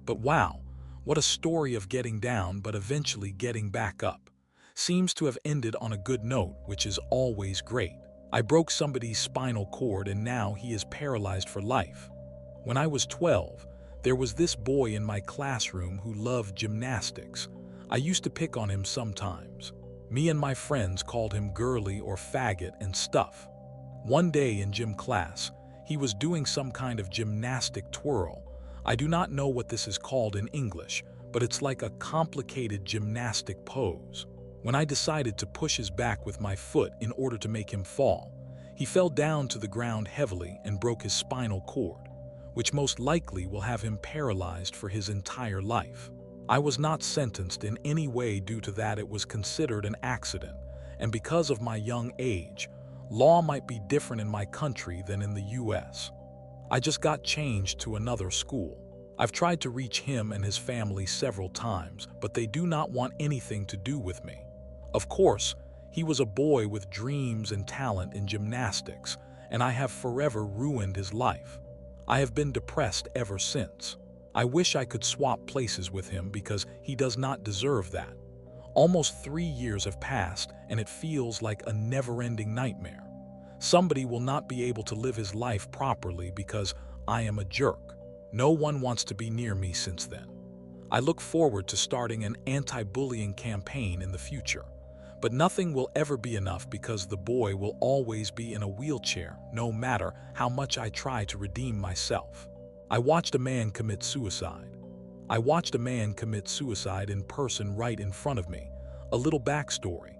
But wow, what a story of getting down but eventually getting back up. Seems to have ended on a good note, which is always great. I broke somebody's spinal cord and now he is paralyzed for life. When I was 12, there was this boy in my classroom who loved gymnastics. I used to pick on him sometimes. Me and my friends called him girly or faggot and stuff. One day in gym class, he was doing some kind of gymnastic twirl. I do not know what this is called in English, but it's like a complicated gymnastic pose. When I decided to push his back with my foot in order to make him fall, he fell down to the ground heavily and broke his spinal cord, which most likely will have him paralyzed for his entire life. I was not sentenced in any way due to that. It was considered an accident, and because of my young age, law might be different in my country than in the US. I just got changed to another school. I've tried to reach him and his family several times, but they do not want anything to do with me. Of course, he was a boy with dreams and talent in gymnastics, and I have forever ruined his life. I have been depressed ever since. I wish I could swap places with him because he does not deserve that. Almost 3 years have passed, and it feels like a never-ending nightmare. Somebody will not be able to live his life properly because I am a jerk. No one wants to be near me since then. I look forward to starting an anti-bullying campaign in the future. But nothing will ever be enough because the boy will always be in a wheelchair, no matter how much I try to redeem myself. I watched a man commit suicide. I watched a man commit suicide in person right in front of me. A little backstory.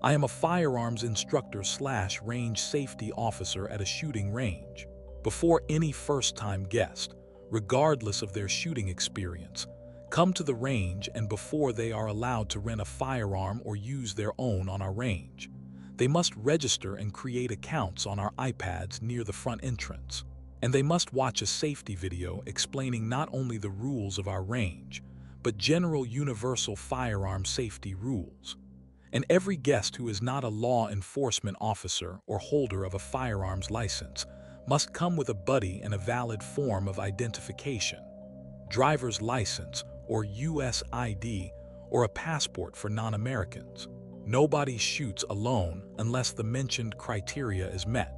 I am a firearms instructor / range safety officer at a shooting range. Before any first-time guest, regardless of their shooting experience, come to the range, and before they are allowed to rent a firearm or use their own on our range, they must register and create accounts on our iPads near the front entrance. And they must watch a safety video explaining not only the rules of our range, but general universal firearm safety rules. And every guest who is not a law enforcement officer or holder of a firearms license must come with a buddy and a valid form of identification, driver's license or US ID, or a passport for non-Americans. Nobody shoots alone unless the mentioned criteria is met.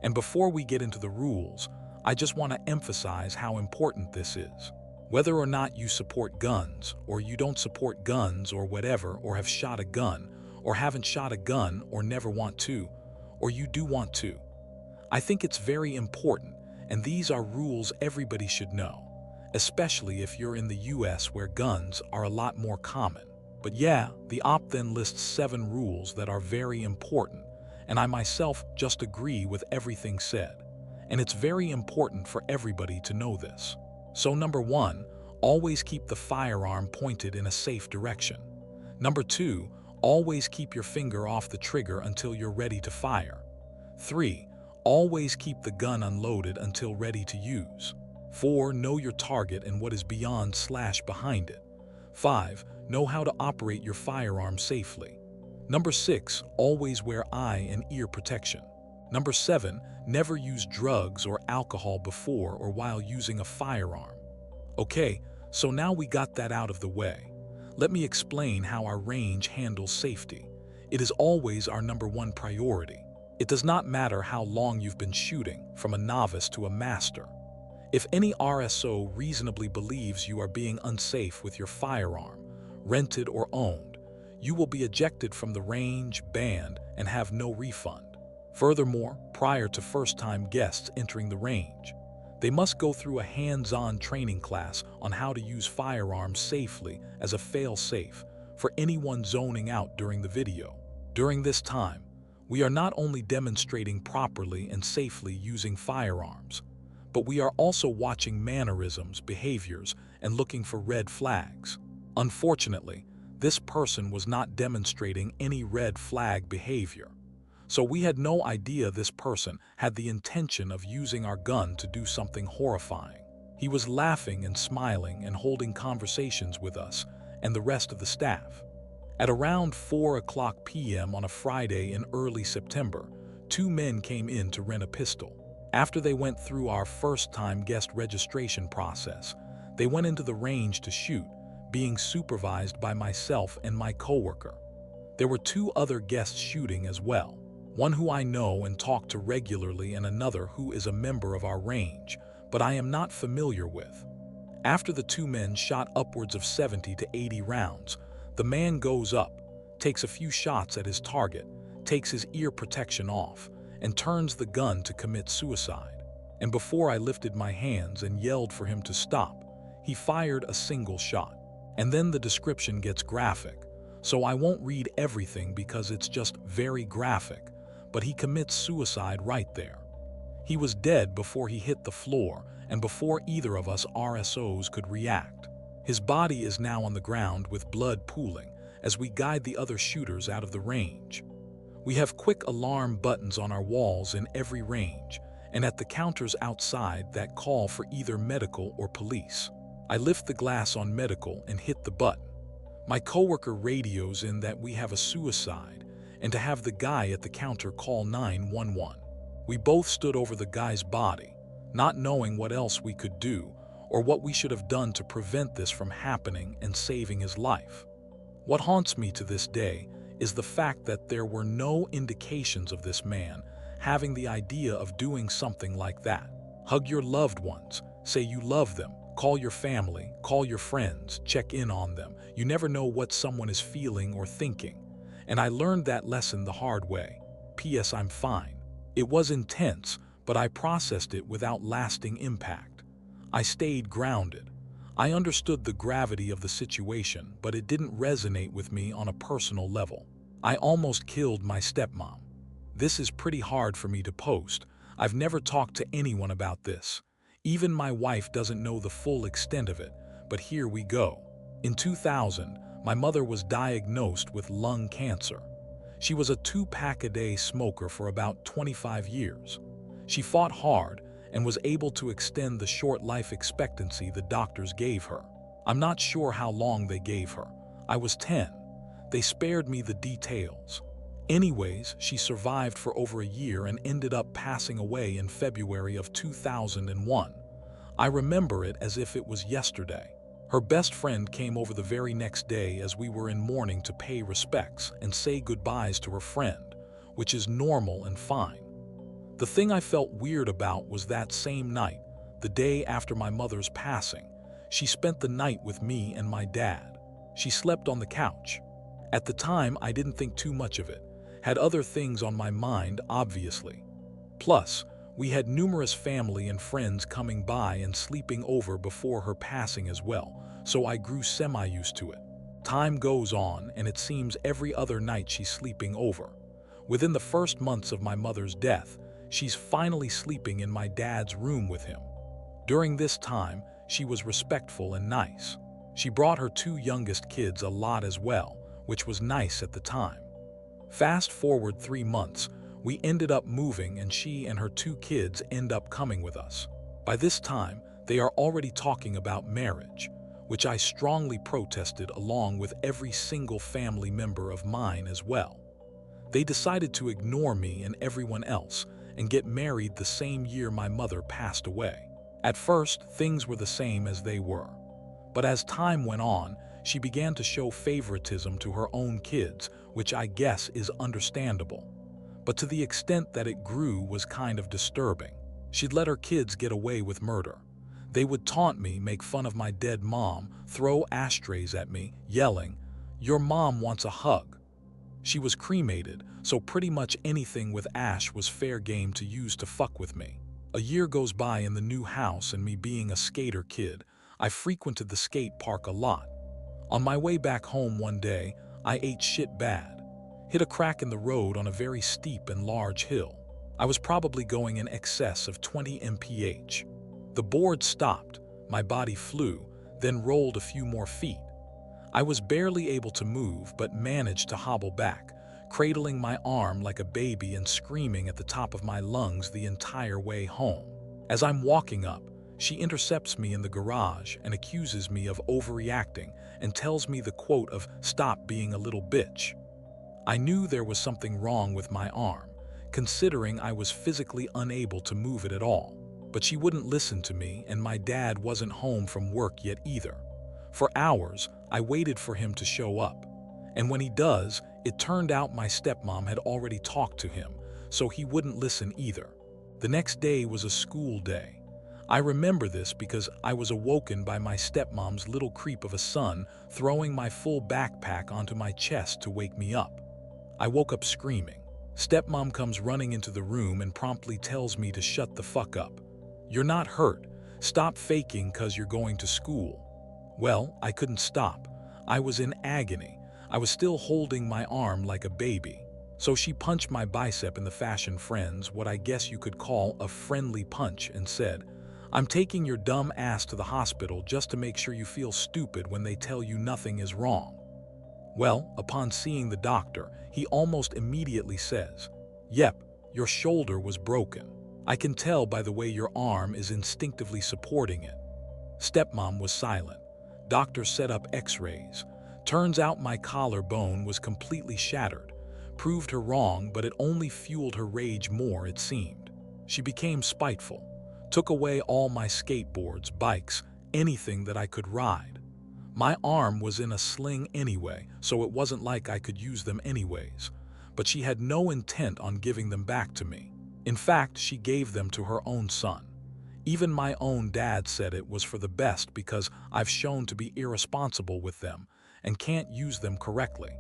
And before we get into the rules, I just want to emphasize how important this is. Whether or not you support guns, or you don't support guns or whatever, or have shot a gun, or haven't shot a gun, or never want to, or you do want to, I think it's very important, and these are rules everybody should know. Especially if you're in the US where guns are a lot more common. But yeah, the op then lists 7 rules that are very important, and I myself just agree with everything said. And it's very important for everybody to know this. So number 1, always keep the firearm pointed in a safe direction. Number 2, always keep your finger off the trigger until you're ready to fire. 3, always keep the gun unloaded until ready to use. 4, know your target and what is beyond / behind it. 5, know how to operate your firearm safely. Number 6, always wear eye and ear protection. Number 7, never use drugs or alcohol before or while using a firearm. Okay, so now we got that out of the way. Let me explain how our range handles safety. It is always our number 1 priority. It does not matter how long you've been shooting, from a novice to a master. If any RSO reasonably believes you are being unsafe with your firearm, rented or owned, you will be ejected from the range, banned, and have no refund. Furthermore, prior to first-time guests entering the range, they must go through a hands-on training class on how to use firearms safely as a fail-safe for anyone zoning out during the video. During this time, we are not only demonstrating properly and safely using firearms, but we are also watching mannerisms, behaviors, and looking for red flags. Unfortunately, this person was not demonstrating any red flag behavior, so we had no idea this person had the intention of using our gun to do something horrifying. He was laughing and smiling and holding conversations with us and the rest of the staff. At around 4:00 p.m. on a Friday in early September, 2 men came in to rent a pistol. After they went through our first-time guest registration process, they went into the range to shoot, being supervised by myself and my coworker. There were 2 other guests shooting as well, one who I know and talk to regularly and another who is a member of our range, but I am not familiar with. After the 2 men shot upwards of 70 to 80 rounds, the man goes up, takes a few shots at his target, takes his ear protection off, and turns the gun to commit suicide. And before I lifted my hands and yelled for him to stop, he fired a single shot. And then the description gets graphic, so I won't read everything because it's just very graphic, but he commits suicide right there. He was dead before he hit the floor and before either of us RSOs could react. His body is now on the ground with blood pooling as we guide the other shooters out of the range. We have quick alarm buttons on our walls in every range and at the counters outside that call for either medical or police. I lift the glass on medical and hit the button. My coworker radios in that we have a suicide and to have the guy at the counter call 911. We both stood over the guy's body, not knowing what else we could do or what we should have done to prevent this from happening and saving his life. What haunts me to this day is the fact that there were no indications of this man having the idea of doing something like that. Hug your loved ones, say you love them, call your family, call your friends, check in on them. You never know what someone is feeling or thinking. And I learned that lesson the hard way. P.S. I'm fine. It was intense, but I processed it without lasting impact. I stayed grounded. I understood the gravity of the situation, but it didn't resonate with me on a personal level. I almost killed my stepmom. This is pretty hard for me to post. I've never talked to anyone about this. Even my wife doesn't know the full extent of it, but here we go. In 2000, my mother was diagnosed with lung cancer. She was a 2-pack-a-day smoker for about 25 years. She fought hard and was able to extend the short life expectancy the doctors gave her. I'm not sure how long they gave her. I was 10. They spared me the details. Anyways, she survived for over a year and ended up passing away in February of 2001. I remember it as if it was yesterday. Her best friend came over the very next day as we were in mourning to pay respects and say goodbyes to her friend, which is normal and fine. The thing I felt weird about was that same night, the day after my mother's passing, she spent the night with me and my dad. She slept on the couch. At the time, I didn't think too much of it. Had other things on my mind, obviously. Plus, we had numerous family and friends coming by and sleeping over before her passing as well, so I grew semi-used to it. Time goes on, and it seems every other night she's sleeping over. Within the first months of my mother's death, she's finally sleeping in my dad's room with him. During this time, she was respectful and nice. She brought her 2 youngest kids a lot as well, which was nice at the time. Fast forward 3 months, we ended up moving and she and her 2 kids end up coming with us. By this time, they are already talking about marriage, which I strongly protested along with every single family member of mine as well. They decided to ignore me and everyone else and get married the same year my mother passed away. At first, things were the same as they were. But as time went on, she began to show favoritism to her own kids, which I guess is understandable. But to the extent that it grew was kind of disturbing. She'd let her kids get away with murder. They would taunt me, make fun of my dead mom, throw ashtrays at me, yelling, "Your mom wants a hug." She was cremated, so pretty much anything with ash was fair game to use to fuck with me. A year goes by in the new house, and me being a skater kid, I frequented the skate park a lot. On my way back home one day, I ate shit bad. Hit a crack in the road on a very steep and large hill. I was probably going in excess of 20 mph. The board stopped, my body flew, then rolled a few more feet. I was barely able to move but managed to hobble back, cradling my arm like a baby and screaming at the top of my lungs the entire way home. As I'm walking up, she intercepts me in the garage and accuses me of overreacting and tells me the quote of "stop being a little bitch." I knew there was something wrong with my arm, considering I was physically unable to move it at all. But she wouldn't listen to me, and my dad wasn't home from work yet either. For hours, I waited for him to show up. And when he does, it turned out my stepmom had already talked to him, so he wouldn't listen either. The next day was a school day. I remember this because I was awoken by my stepmom's little creep of a son throwing my full backpack onto my chest to wake me up. I woke up screaming. Stepmom comes running into the room and promptly tells me to shut the fuck up. "You're not hurt. Stop faking 'cause you're going to school." Well, I couldn't stop. I was in agony. I was still holding my arm like a baby. So she punched my bicep in the fashion friends, what I guess you could call a friendly punch, and said, "I'm taking your dumb ass to the hospital just to make sure you feel stupid when they tell you nothing is wrong." Well, upon seeing the doctor, he almost immediately says, "Yep, your shoulder was broken. I can tell by the way your arm is instinctively supporting it." Stepmom was silent. Doctor set up x-rays. Turns out my collarbone was completely shattered. Proved her wrong, but it only fueled her rage more, it seemed. She became spiteful. Took away all my skateboards, bikes, anything that I could ride. My arm was in a sling anyway, so it wasn't like I could use them anyways. But she had no intent on giving them back to me. In fact, she gave them to her own son. Even my own dad said it was for the best because I've shown to be irresponsible with them and can't use them correctly.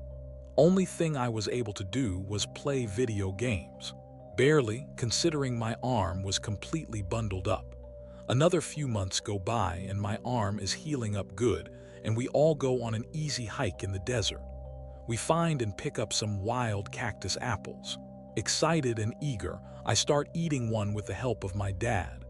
Only thing I was able to do was play video games. Barely, considering my arm was completely bundled up. Another few months go by and my arm is healing up good, and we all go on an easy hike in the desert. We find and pick up some wild cactus apples. Excited and eager, I start eating one with the help of my dad.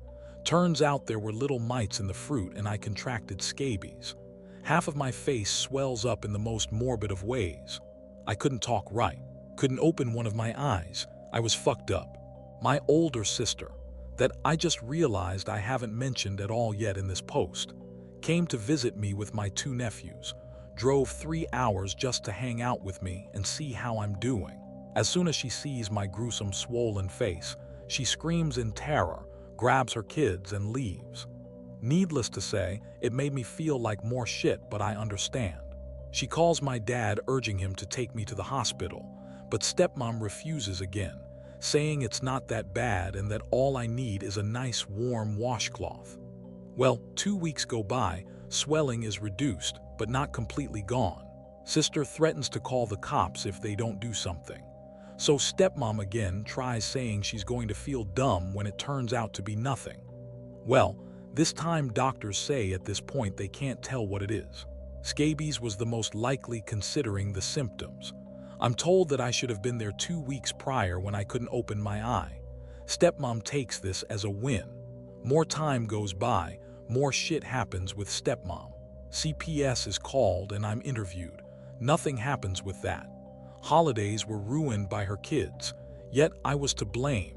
Turns out there were little mites in the fruit and I contracted scabies. Half of my face swells up in the most morbid of ways. I couldn't talk right, couldn't open one of my eyes. I was fucked up. My older sister, that I just realized I haven't mentioned at all yet in this post, came to visit me with my 2 nephews, drove 3 hours just to hang out with me and see how I'm doing. As soon as she sees my gruesome swollen face, she screams in terror, grabs her kids and leaves. Needless to say, it made me feel like more shit, but I understand. She calls my dad urging him to take me to the hospital, but stepmom refuses again, saying it's not that bad and that all I need is a nice warm washcloth. Well, 2 weeks go by, swelling is reduced, but not completely gone. Sister threatens to call the cops if they don't do something. So stepmom again tries saying she's going to feel dumb when it turns out to be nothing. Well, this time doctors say at this point they can't tell what it is. Scabies was the most likely considering the symptoms. I'm told that I should have been there 2 weeks prior when I couldn't open my eye. Stepmom takes this as a win. More time goes by, more shit happens with stepmom. CPS is called and I'm interviewed. Nothing happens with that. Holidays were ruined by her kids, yet I was to blame.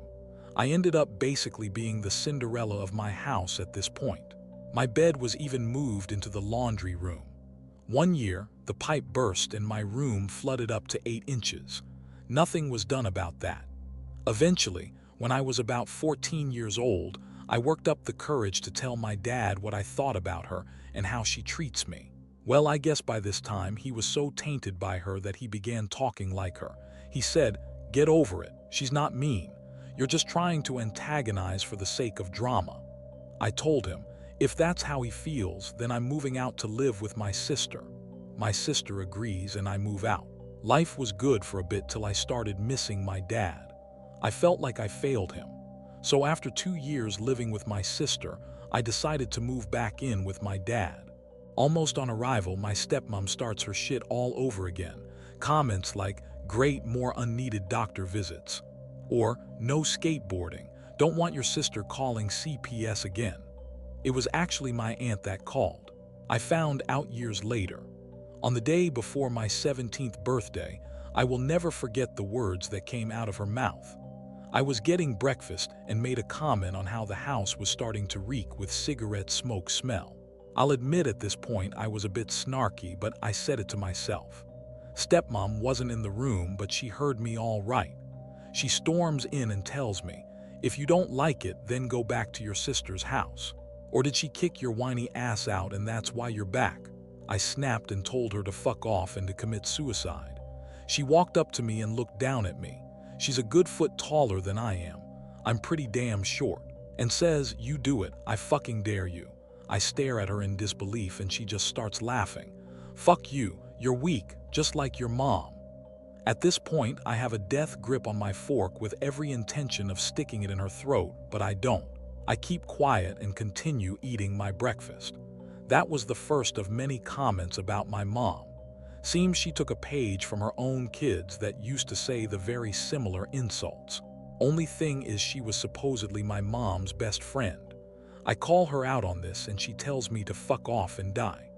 I ended up basically being the Cinderella of my house at this point. My bed was even moved into the laundry room. One year, the pipe burst and my room flooded up to 8 inches. Nothing was done about that. Eventually, when I was about 14 years old, I worked up the courage to tell my dad what I thought about her and how she treats me. Well, I guess by this time he was so tainted by her that he began talking like her. He said, "Get over it, she's not mean. You're just trying to antagonize for the sake of drama." I told him, if that's how he feels, then I'm moving out to live with my sister. My sister agrees and I move out. Life was good for a bit till I started missing my dad. I felt like I failed him. So after 2 years living with my sister, I decided to move back in with my dad. Almost on arrival, my stepmom starts her shit all over again. Comments like, "Great, more unneeded doctor visits." Or, "No skateboarding, don't want your sister calling CPS again." It was actually my aunt that called. I found out years later. On the day before my 17th birthday, I will never forget the words that came out of her mouth. I was getting breakfast and made a comment on how the house was starting to reek with cigarette smoke smell. I'll admit at this point I was a bit snarky, but I said it to myself. Stepmom wasn't in the room, but she heard me all right. She storms in and tells me, "If you don't like it, then go back to your sister's house. Or did she kick your whiny ass out and that's why you're back?" I snapped and told her to fuck off and to commit suicide. She walked up to me and looked down at me. She's a good foot taller than I am. I'm pretty damn short. And says, "You do it, I fucking dare you." I stare at her in disbelief and she just starts laughing. "Fuck you, you're weak, just like your mom." At this point, I have a death grip on my fork with every intention of sticking it in her throat, but I don't. I keep quiet and continue eating my breakfast. That was the first of many comments about my mom. Seems she took a page from her own kids that used to say the very similar insults. Only thing is she was supposedly my mom's best friend. I call her out on this and she tells me to fuck off and die.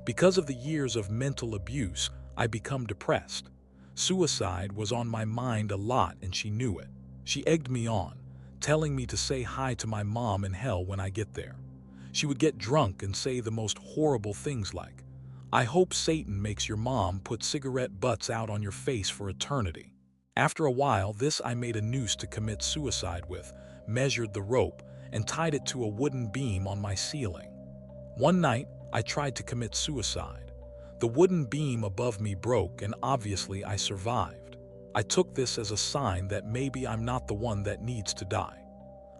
Because of the years of mental abuse, I become depressed. Suicide was on my mind a lot and she knew it. She egged me on, telling me to say hi to my mom in hell when I get there. She would get drunk and say the most horrible things like, "I hope Satan makes your mom put cigarette butts out on your face for eternity." After a while, this I made a noose to commit suicide with, measured the rope, and tied it to a wooden beam on my ceiling. One night, I tried to commit suicide. The wooden beam above me broke and obviously I survived. I took this as a sign that maybe I'm not the one that needs to die.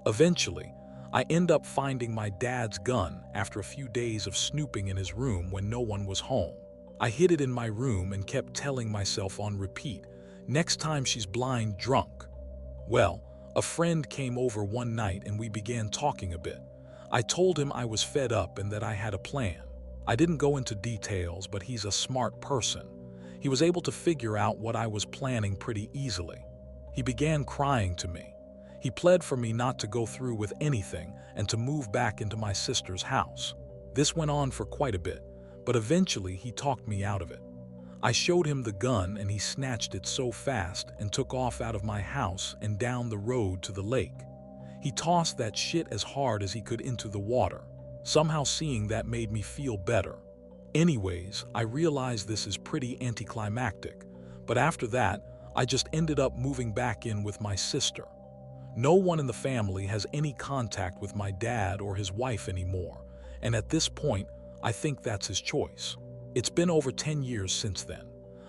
Eventually, I end up finding my dad's gun after a few days of snooping in his room when no one was home. I hid it in my room and kept telling myself on repeat, next time she's blind drunk. Well, a friend came over one night and we began talking a bit. I told him I was fed up and that I had a plan. I didn't go into details, but he's a smart person. He was able to figure out what I was planning pretty easily. He began crying to me. He pled for me not to go through with anything and to move back into my sister's house. This went on for quite a bit, but eventually he talked me out of it. I showed him the gun and he snatched it so fast and took off out of my house and down the road to the lake. He tossed that shit as hard as he could into the water. Somehow seeing that made me feel better. Anyways, I realized this is pretty anticlimactic, but after that, I just ended up moving back in with my sister. No one in the family has any contact with my dad or his wife anymore, and at this point, I think that's his choice. It's been over 10 years since then.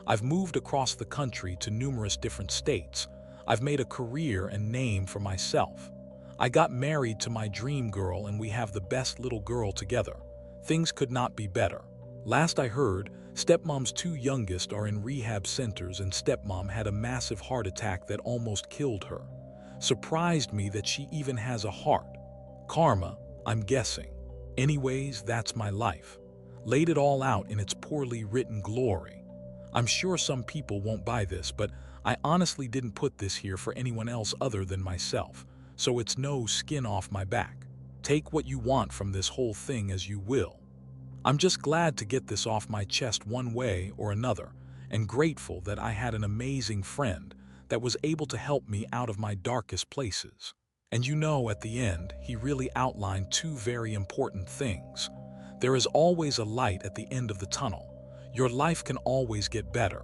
I've moved across the country to numerous different states. I've made a career and name for myself. I got married to my dream girl and we have the best little girl together. Things could not be better. Last I heard, stepmom's two youngest are in rehab centers and stepmom had a massive heart attack that almost killed her. Surprised me that she even has a heart. Karma, I'm guessing. Anyways, that's my life. Laid it all out in its poorly written glory. I'm sure some people won't buy this, but I honestly didn't put this here for anyone else other than myself, so it's no skin off my back. Take what you want from this whole thing as you will. I'm just glad to get this off my chest one way or another, and grateful that I had an amazing friend that was able to help me out of my darkest places. And you know, at the end, he really outlined two very important things. There is always a light at the end of the tunnel. Your life can always get better.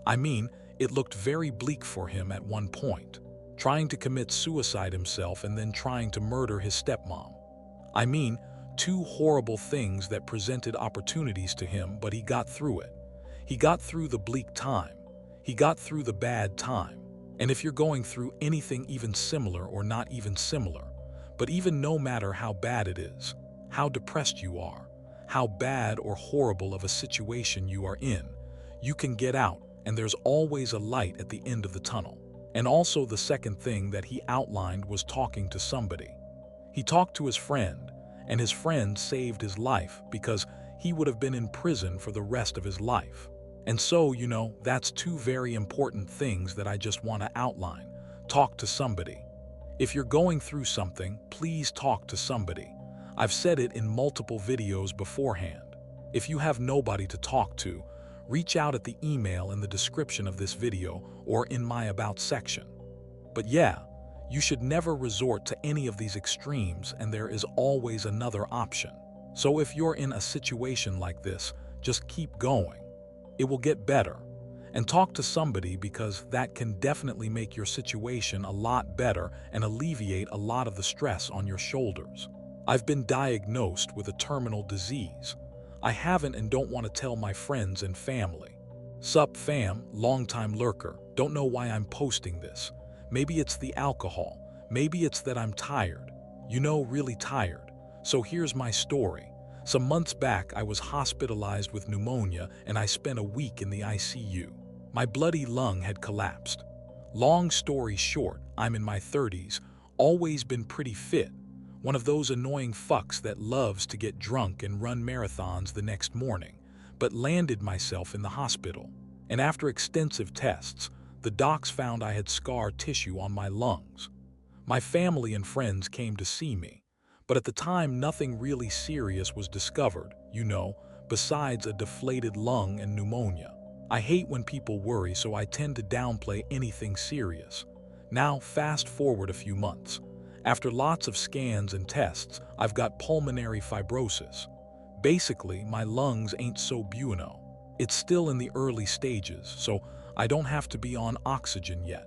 I mean, it looked very bleak for him at one point, trying to commit suicide himself and then trying to murder his stepmom. I mean, two horrible things that presented opportunities to him, but he got through it. He got through the bleak time. He got through the bad time. And if you're going through anything even similar or not even similar, but even no matter how bad it is, how depressed you are, how bad or horrible of a situation you are in, you can get out, and there's always a light at the end of the tunnel. And also the second thing that he outlined was talking to somebody. He talked to his friend, and his friend saved his life because he would have been in prison for the rest of his life. And so, you know, that's two very important things that I just want to outline. Talk to somebody. If you're going through something, please talk to somebody. I've said it in multiple videos beforehand. If you have nobody to talk to, reach out at the email in the description of this video or in my About section. But yeah, you should never resort to any of these extremes, and there is always another option. So if you're in a situation like this, just keep going. It will get better. And talk to somebody, because that can definitely make your situation a lot better and alleviate a lot of the stress on your shoulders. I've been diagnosed with a terminal disease. I haven't and don't want to tell my friends and family. Sup fam, longtime lurker, don't know why I'm posting this. Maybe it's the alcohol, maybe it's that I'm tired. You know, really tired. So here's my story. Some months back, I was hospitalized with pneumonia and I spent a week in the ICU. My bloody lung had collapsed. Long story short, I'm in my 30s, always been pretty fit. One of those annoying fucks that loves to get drunk and run marathons the next morning, but landed myself in the hospital. And after extensive tests, the docs found I had scar tissue on my lungs. My family and friends came to see me, but at the time nothing really serious was discovered, you know, besides a deflated lung and pneumonia. I hate when people worry, so I tend to downplay anything serious. Now, fast forward a few months. After lots of scans and tests, I've got pulmonary fibrosis. Basically, my lungs ain't so bueno. It's still in the early stages, so I don't have to be on oxygen yet.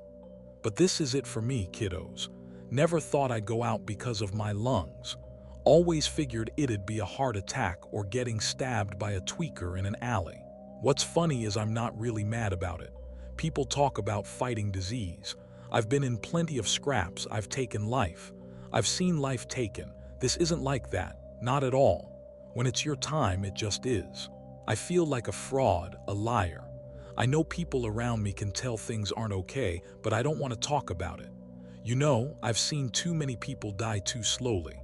But this is it for me, kiddos. Never thought I'd go out because of my lungs. Always figured it'd be a heart attack or getting stabbed by a tweaker in an alley. What's funny is I'm not really mad about it. People talk about fighting disease. I've been in plenty of scraps, I've taken life. I've seen life taken. This isn't like that, not at all. When it's your time, it just is. I feel like a fraud, a liar. I know people around me can tell things aren't okay, but I don't want to talk about it. You know, I've seen too many people die too slowly.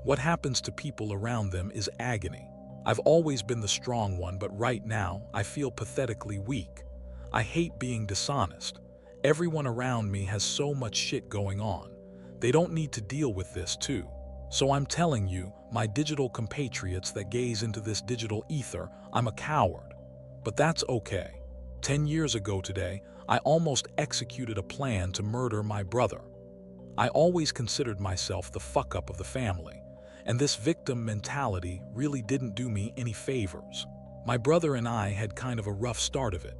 What happens to people around them is agony. I've always been the strong one, but right now, I feel pathetically weak. I hate being dishonest. Everyone around me has so much shit going on. They don't need to deal with this too. So I'm telling you, my digital compatriots that gaze into this digital ether, I'm a coward. But that's okay. 10 years ago today, I almost executed a plan to murder my brother. I always considered myself the fuck-up of the family, and this victim mentality really didn't do me any favors. My brother and I had kind of a rough start of it.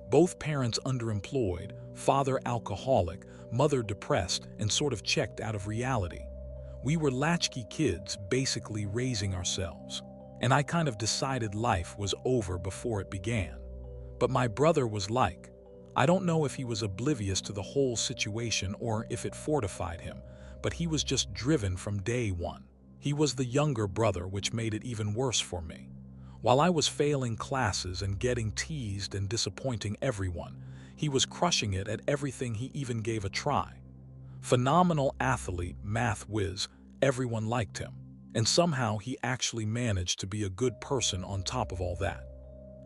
Both parents underemployed, father alcoholic, mother depressed, and sort of checked out of reality. We were latchkey kids, basically raising ourselves, and I kind of decided life was over before it began. But my brother was like, I don't know if he was oblivious to the whole situation or if it fortified him, but he was just driven from day one. He was the younger brother, which made it even worse for me. While I was failing classes and getting teased and disappointing everyone, he was crushing it at everything he even gave a try. Phenomenal athlete, math whiz, everyone liked him. And somehow he actually managed to be a good person on top of all that.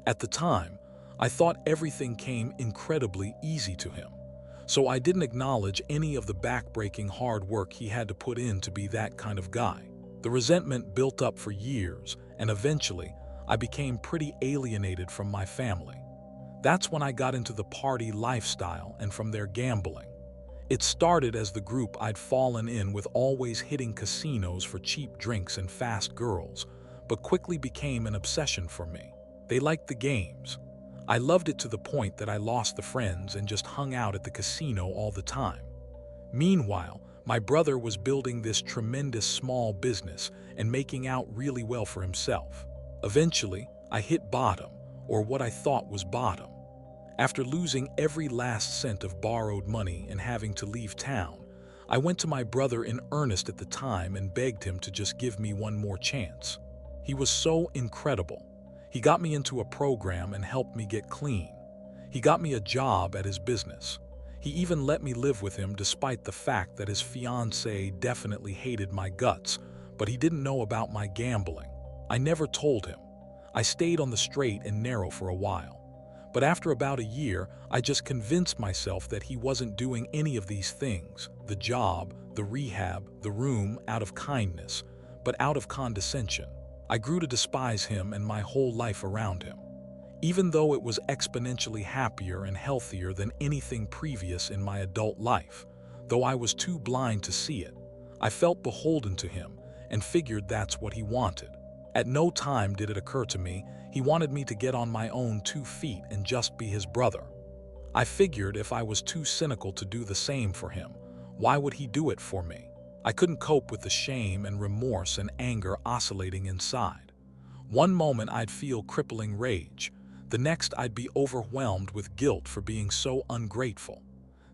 At the time, I thought everything came incredibly easy to him. So I didn't acknowledge any of the backbreaking hard work he had to put in to be that kind of guy. The resentment built up for years, and eventually, I became pretty alienated from my family. That's when I got into the party lifestyle and from there gambling. It started as the group I'd fallen in with, always hitting casinos for cheap drinks and fast girls, but quickly became an obsession for me. They liked the games. I loved it to the point that I lost the friends and just hung out at the casino all the time. Meanwhile, my brother was building this tremendous small business and making out really well for himself. Eventually, I hit bottom, or what I thought was bottom. After losing every last cent of borrowed money and having to leave town, I went to my brother in earnest at the time and begged him to just give me one more chance. He was so incredible. He got me into a program and helped me get clean. He got me a job at his business. He even let me live with him despite the fact that his fiancée definitely hated my guts, but he didn't know about my gambling. I never told him. I stayed on the straight and narrow for a while. But after about a year, I just convinced myself that he wasn't doing any of these things, the job, the rehab, the room, out of kindness, but out of condescension. I grew to despise him and my whole life around him. Even though it was exponentially happier and healthier than anything previous in my adult life, though I was too blind to see it, I felt beholden to him and figured that's what he wanted. At no time did it occur to me he wanted me to get on my own 2 feet and just be his brother. I figured if I was too cynical to do the same for him, why would he do it for me? I couldn't cope with the shame and remorse and anger oscillating inside. One moment I'd feel crippling rage. The next I'd be overwhelmed with guilt for being so ungrateful.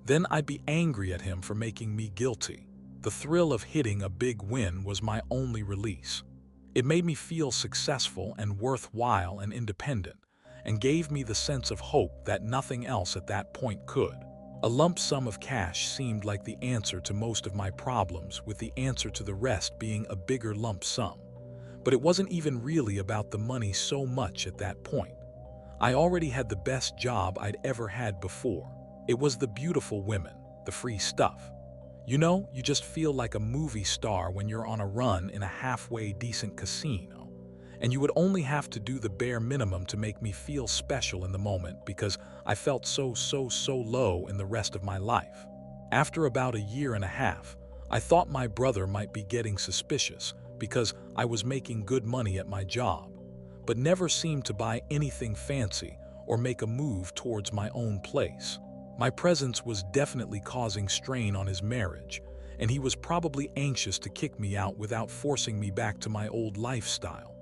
Then I'd be angry at him for making me guilty. The thrill of hitting a big win was my only release. It made me feel successful and worthwhile and independent, and gave me the sense of hope that nothing else at that point could. A lump sum of cash seemed like the answer to most of my problems, with the answer to the rest being a bigger lump sum. But it wasn't even really about the money so much at that point. I already had the best job I'd ever had before. It was the beautiful women, the free stuff. You know, you just feel like a movie star when you're on a run in a halfway decent casino. And you would only have to do the bare minimum to make me feel special in the moment because I felt so low in the rest of my life. After about 1.5 years, I thought my brother might be getting suspicious because I was making good money at my job, but never seemed to buy anything fancy or make a move towards my own place. My presence was definitely causing strain on his marriage, and he was probably anxious to kick me out without forcing me back to my old lifestyle.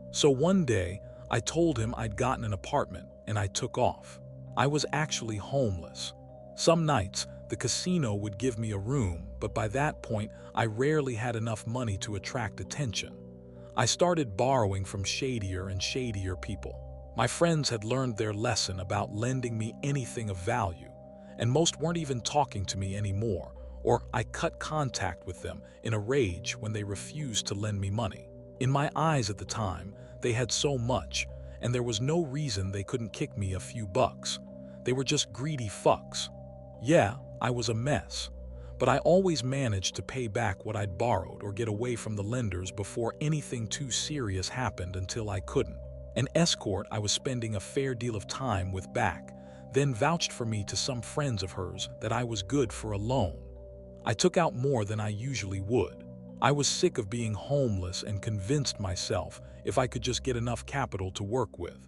So one day, I told him I'd gotten an apartment and I took off. I was actually homeless. Some nights, the casino would give me a room, but by that point, I rarely had enough money to attract attention. I started borrowing from shadier and shadier people. My friends had learned their lesson about lending me anything of value, and most weren't even talking to me anymore, or I cut contact with them in a rage when they refused to lend me money. In my eyes at the time, they had so much, and there was no reason they couldn't kick me a few bucks. They were just greedy fucks. Yeah, I was a mess, but I always managed to pay back what I'd borrowed or get away from the lenders before anything too serious happened until I couldn't. An escort I was spending a fair deal of time with back then vouched for me to some friends of hers that I was good for a loan. I took out more than I usually would. I was sick of being homeless and convinced myself if I could just get enough capital to work with,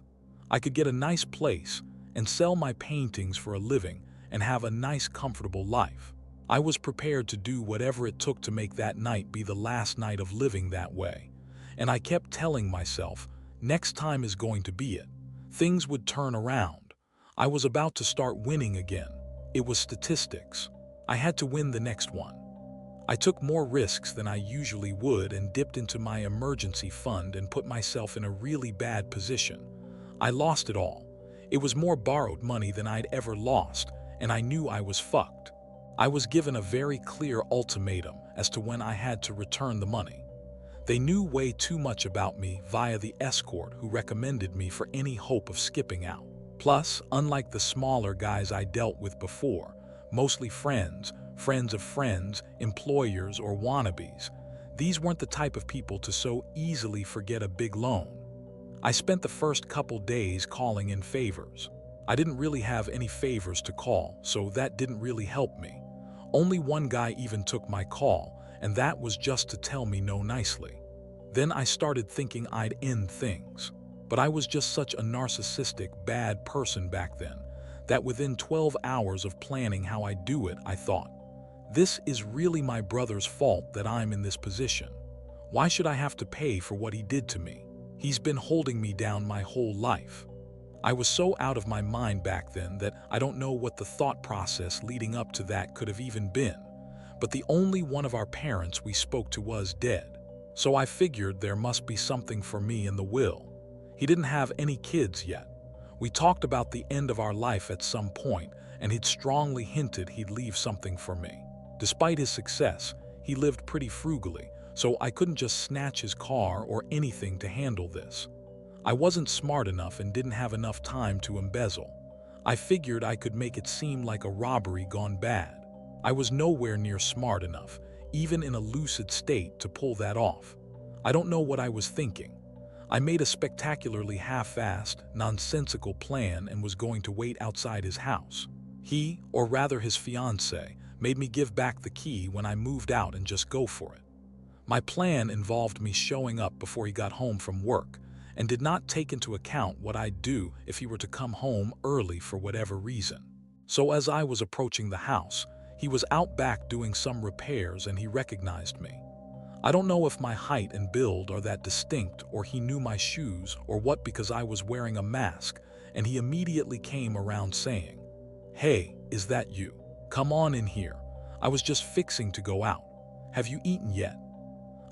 I could get a nice place and sell my paintings for a living and have a nice, comfortable life. I was prepared to do whatever it took to make that night be the last night of living that way. And I kept telling myself, next time is going to be it. Things would turn around. I was about to start winning again. It was statistics. I had to win the next one. I took more risks than I usually would and dipped into my emergency fund and put myself in a really bad position. I lost it all. It was more borrowed money than I'd ever lost, and I knew I was fucked. I was given a very clear ultimatum as to when I had to return the money. They knew way too much about me via the escort who recommended me for any hope of skipping out. Plus, unlike the smaller guys I dealt with before, mostly friends of friends, employers, or wannabes, these weren't the type of people to so easily forget a big loan. I spent the first couple days calling in favors. I didn't really have any favors to call, so that didn't really help me. Only one guy even took my call, and that was just to tell me no nicely. Then I started thinking I'd end things. But I was just such a narcissistic, bad person back then, that within 12 hours of planning how I'd do it, I thought, this is really my brother's fault that I'm in this position. Why should I have to pay for what he did to me? He's been holding me down my whole life. I was so out of my mind back then that I don't know what the thought process leading up to that could have even been. But the only one of our parents we spoke to was dead. So I figured there must be something for me in the will. He didn't have any kids yet. We talked about the end of our life at some point, and he'd strongly hinted he'd leave something for me. Despite his success, he lived pretty frugally, so I couldn't just snatch his car or anything to handle this. I wasn't smart enough and didn't have enough time to embezzle. I figured I could make it seem like a robbery gone bad. I was nowhere near smart enough, even in a lucid state, to pull that off. I don't know what I was thinking. I made a spectacularly half-assed, nonsensical plan and was going to wait outside his house. He, or rather his fiancée, made me give back the key when I moved out and just go for it. My plan involved me showing up before he got home from work and did not take into account what I'd do if he were to come home early for whatever reason. So as I was approaching the house, he was out back doing some repairs and he recognized me. I don't know if my height and build are that distinct or he knew my shoes or what, because I was wearing a mask, and he immediately came around saying, "Hey, is that you? Come on in here. I was just fixing to go out. Have you eaten yet?"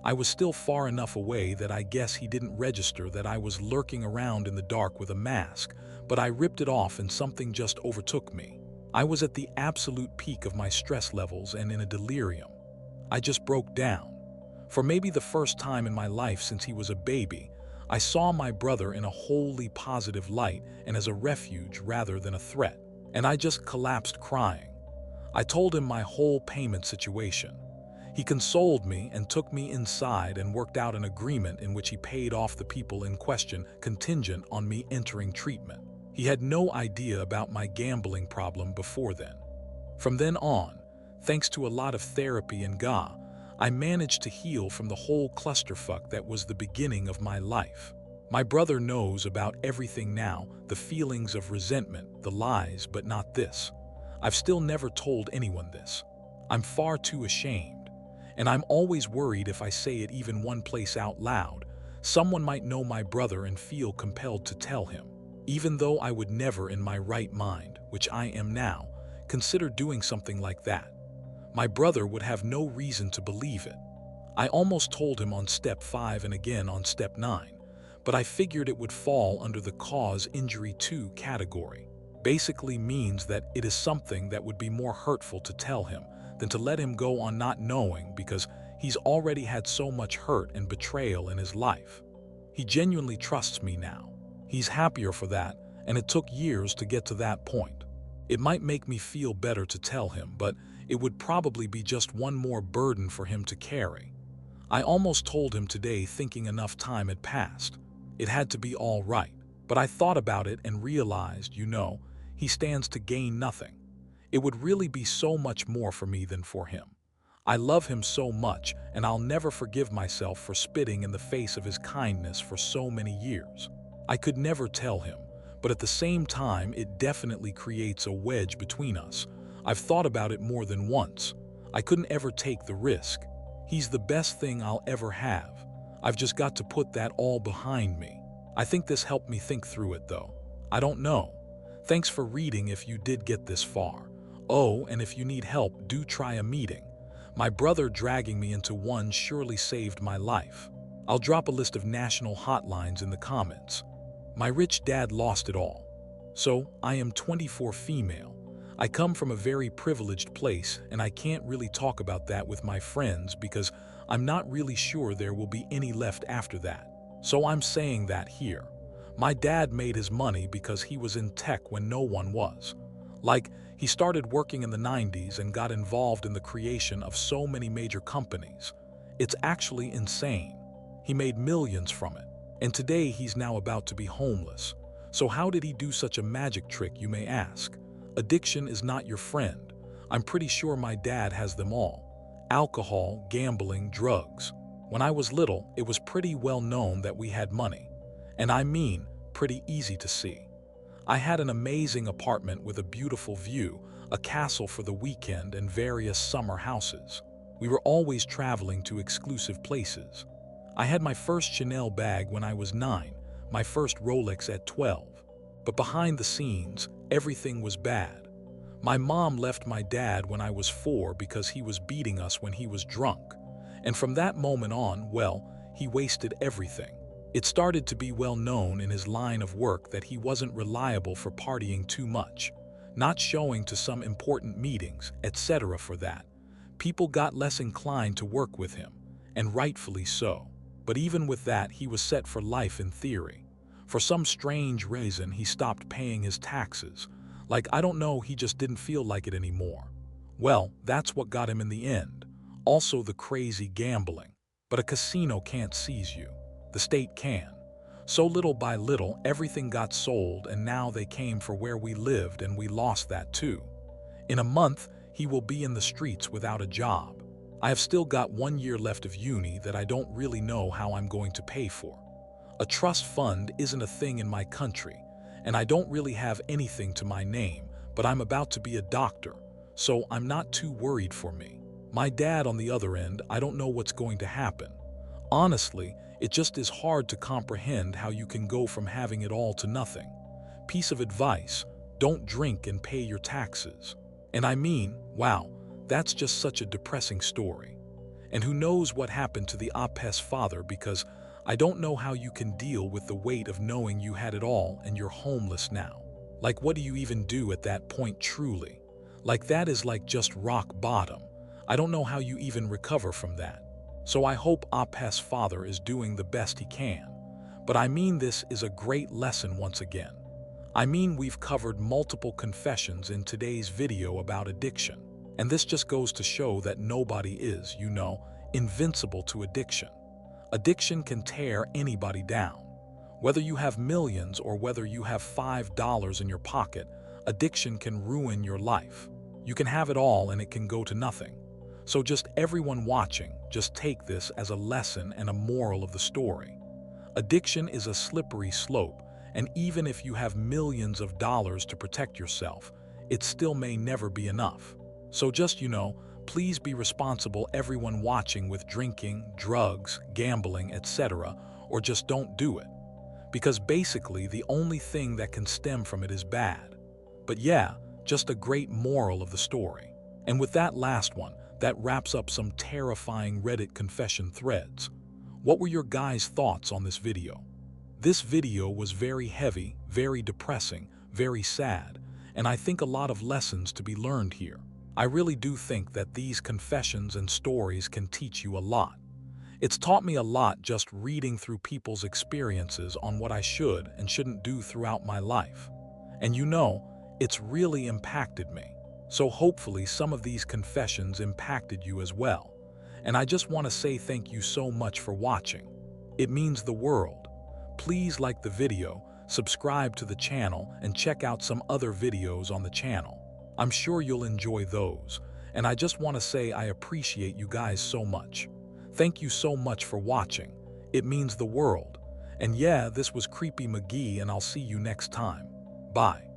I was still far enough away that I guess he didn't register that I was lurking around in the dark with a mask, but I ripped it off and something just overtook me. I was at the absolute peak of my stress levels and in a delirium. I just broke down. For maybe the first time in my life since he was a baby, I saw my brother in a wholly positive light and as a refuge rather than a threat, and I just collapsed crying. I told him my whole payment situation. He consoled me and took me inside and worked out an agreement in which he paid off the people in question contingent on me entering treatment. He had no idea about my gambling problem before then. From then on, thanks to a lot of therapy and GA, I managed to heal from the whole clusterfuck that was the beginning of my life. My brother knows about everything now, the feelings of resentment, the lies, but not this. I've still never told anyone this. I'm far too ashamed. And I'm always worried if I say it even one place out loud, someone might know my brother and feel compelled to tell him. even though I would never in my right mind, which I am now, consider doing something like that. My brother would have no reason to believe it. I almost told him on step 5 and again on step 9, but I figured it would fall under the cause injury to category. Basically means that it is something that would be more hurtful to tell him than to let him go on not knowing, because he's already had so much hurt and betrayal in his life. He genuinely trusts me now. He's happier for that, and it took years to get to that point. It might make me feel better to tell him, but it would probably be just one more burden for him to carry. I almost told him today, thinking enough time had passed. It had to be all right, but I thought about it and realized, he stands to gain nothing. It would really be so much more for me than for him. I love him so much, and I'll never forgive myself for spitting in the face of his kindness for so many years. I could never tell him, but at the same time, it definitely creates a wedge between us. I've thought about it more than once. I couldn't ever take the risk. He's the best thing I'll ever have. I've just got to put that all behind me. I think this helped me think through it, though. I don't know. Thanks for reading if you did get this far. Oh, and if you need help, do try a meeting. My brother dragging me into one surely saved my life. I'll drop a list of national hotlines in the comments. My rich dad lost it all. So, I am 24 female. I come from a very privileged place, and I can't really talk about that with my friends because I'm not really sure there will be any left after that. So I'm saying that here. My dad made his money because he was in tech when no one was. Like, he started working in the 90s and got involved in the creation of so many major companies. It's actually insane. He made millions from it, and today he's now about to be homeless. So how did he do such a magic trick, you may ask? Addiction is not your friend. I'm pretty sure my dad has them all. Alcohol, gambling, drugs. When I was little, it was pretty well known that we had money. And I mean, pretty easy to see. I had an amazing apartment with a beautiful view, a castle for the weekend, and various summer houses. We were always traveling to exclusive places. I had my first Chanel bag when I was 9, my first Rolex at 12. But behind the scenes, everything was bad. My mom left my dad when I was 4 because he was beating us when he was drunk. And from that moment on, he wasted everything. It started to be well known in his line of work that he wasn't reliable for partying too much, not showing to some important meetings, etc. For that, people got less inclined to work with him, and rightfully so. But even with that, he was set for life in theory. For some strange reason, he stopped paying his taxes. Like, I don't know, he just didn't feel like it anymore. Well, that's what got him in the end. Also the crazy gambling. But a casino can't seize you. The state can. So little by little, everything got sold, and now they came for where we lived, and we lost that too. In a month, he will be in the streets without a job. I have still got 1 year left of uni that I don't really know how I'm going to pay for. A trust fund isn't a thing in my country, and I don't really have anything to my name, but I'm about to be a doctor, so I'm not too worried for me. My dad, on the other end, I don't know what's going to happen. Honestly, it just is hard to comprehend how you can go from having it all to nothing. Piece of advice: don't drink and pay your taxes. And I mean, wow, that's just such a depressing story. And who knows what happened to the Apes father, because I don't know how you can deal with the weight of knowing you had it all and you're homeless now. Like, what do you even do at that point, truly? Like, that is like just rock bottom. I don't know how you even recover from that. So I hope Apes father is doing the best he can. But I mean, this is a great lesson once again. I mean, we've covered multiple confessions in today's video about addiction. And this just goes to show that nobody is, invincible to addiction. Addiction can tear anybody down. Whether you have millions or whether you have $5 in your pocket, addiction can ruin your life. You can have it all and it can go to nothing. So just everyone watching, just take this as a lesson and a moral of the story. Addiction is a slippery slope, and even if you have millions of dollars to protect yourself, it still may never be enough. So just, please be responsible, everyone watching, with drinking, drugs, gambling, etc., or just don't do it. because basically the only thing that can stem from it is bad. But yeah, just a great moral of the story. And with that last one, that wraps up some terrifying Reddit confession threads. What were your guys' thoughts on this video? This video was very heavy, very depressing, very sad, and I think a lot of lessons to be learned here. I really do think that these confessions and stories can teach you a lot. It's taught me a lot just reading through people's experiences on what I should and shouldn't do throughout my life. And you know, it's really impacted me. So hopefully some of these confessions impacted you as well. And I just want to say thank you so much for watching. It means the world. Please like the video, subscribe to the channel, and check out some other videos on the channel. I'm sure you'll enjoy those. And I just want to say I appreciate you guys so much. Thank you so much for watching. It means the world. And yeah, this was Creepy McGee, and I'll see you next time. Bye.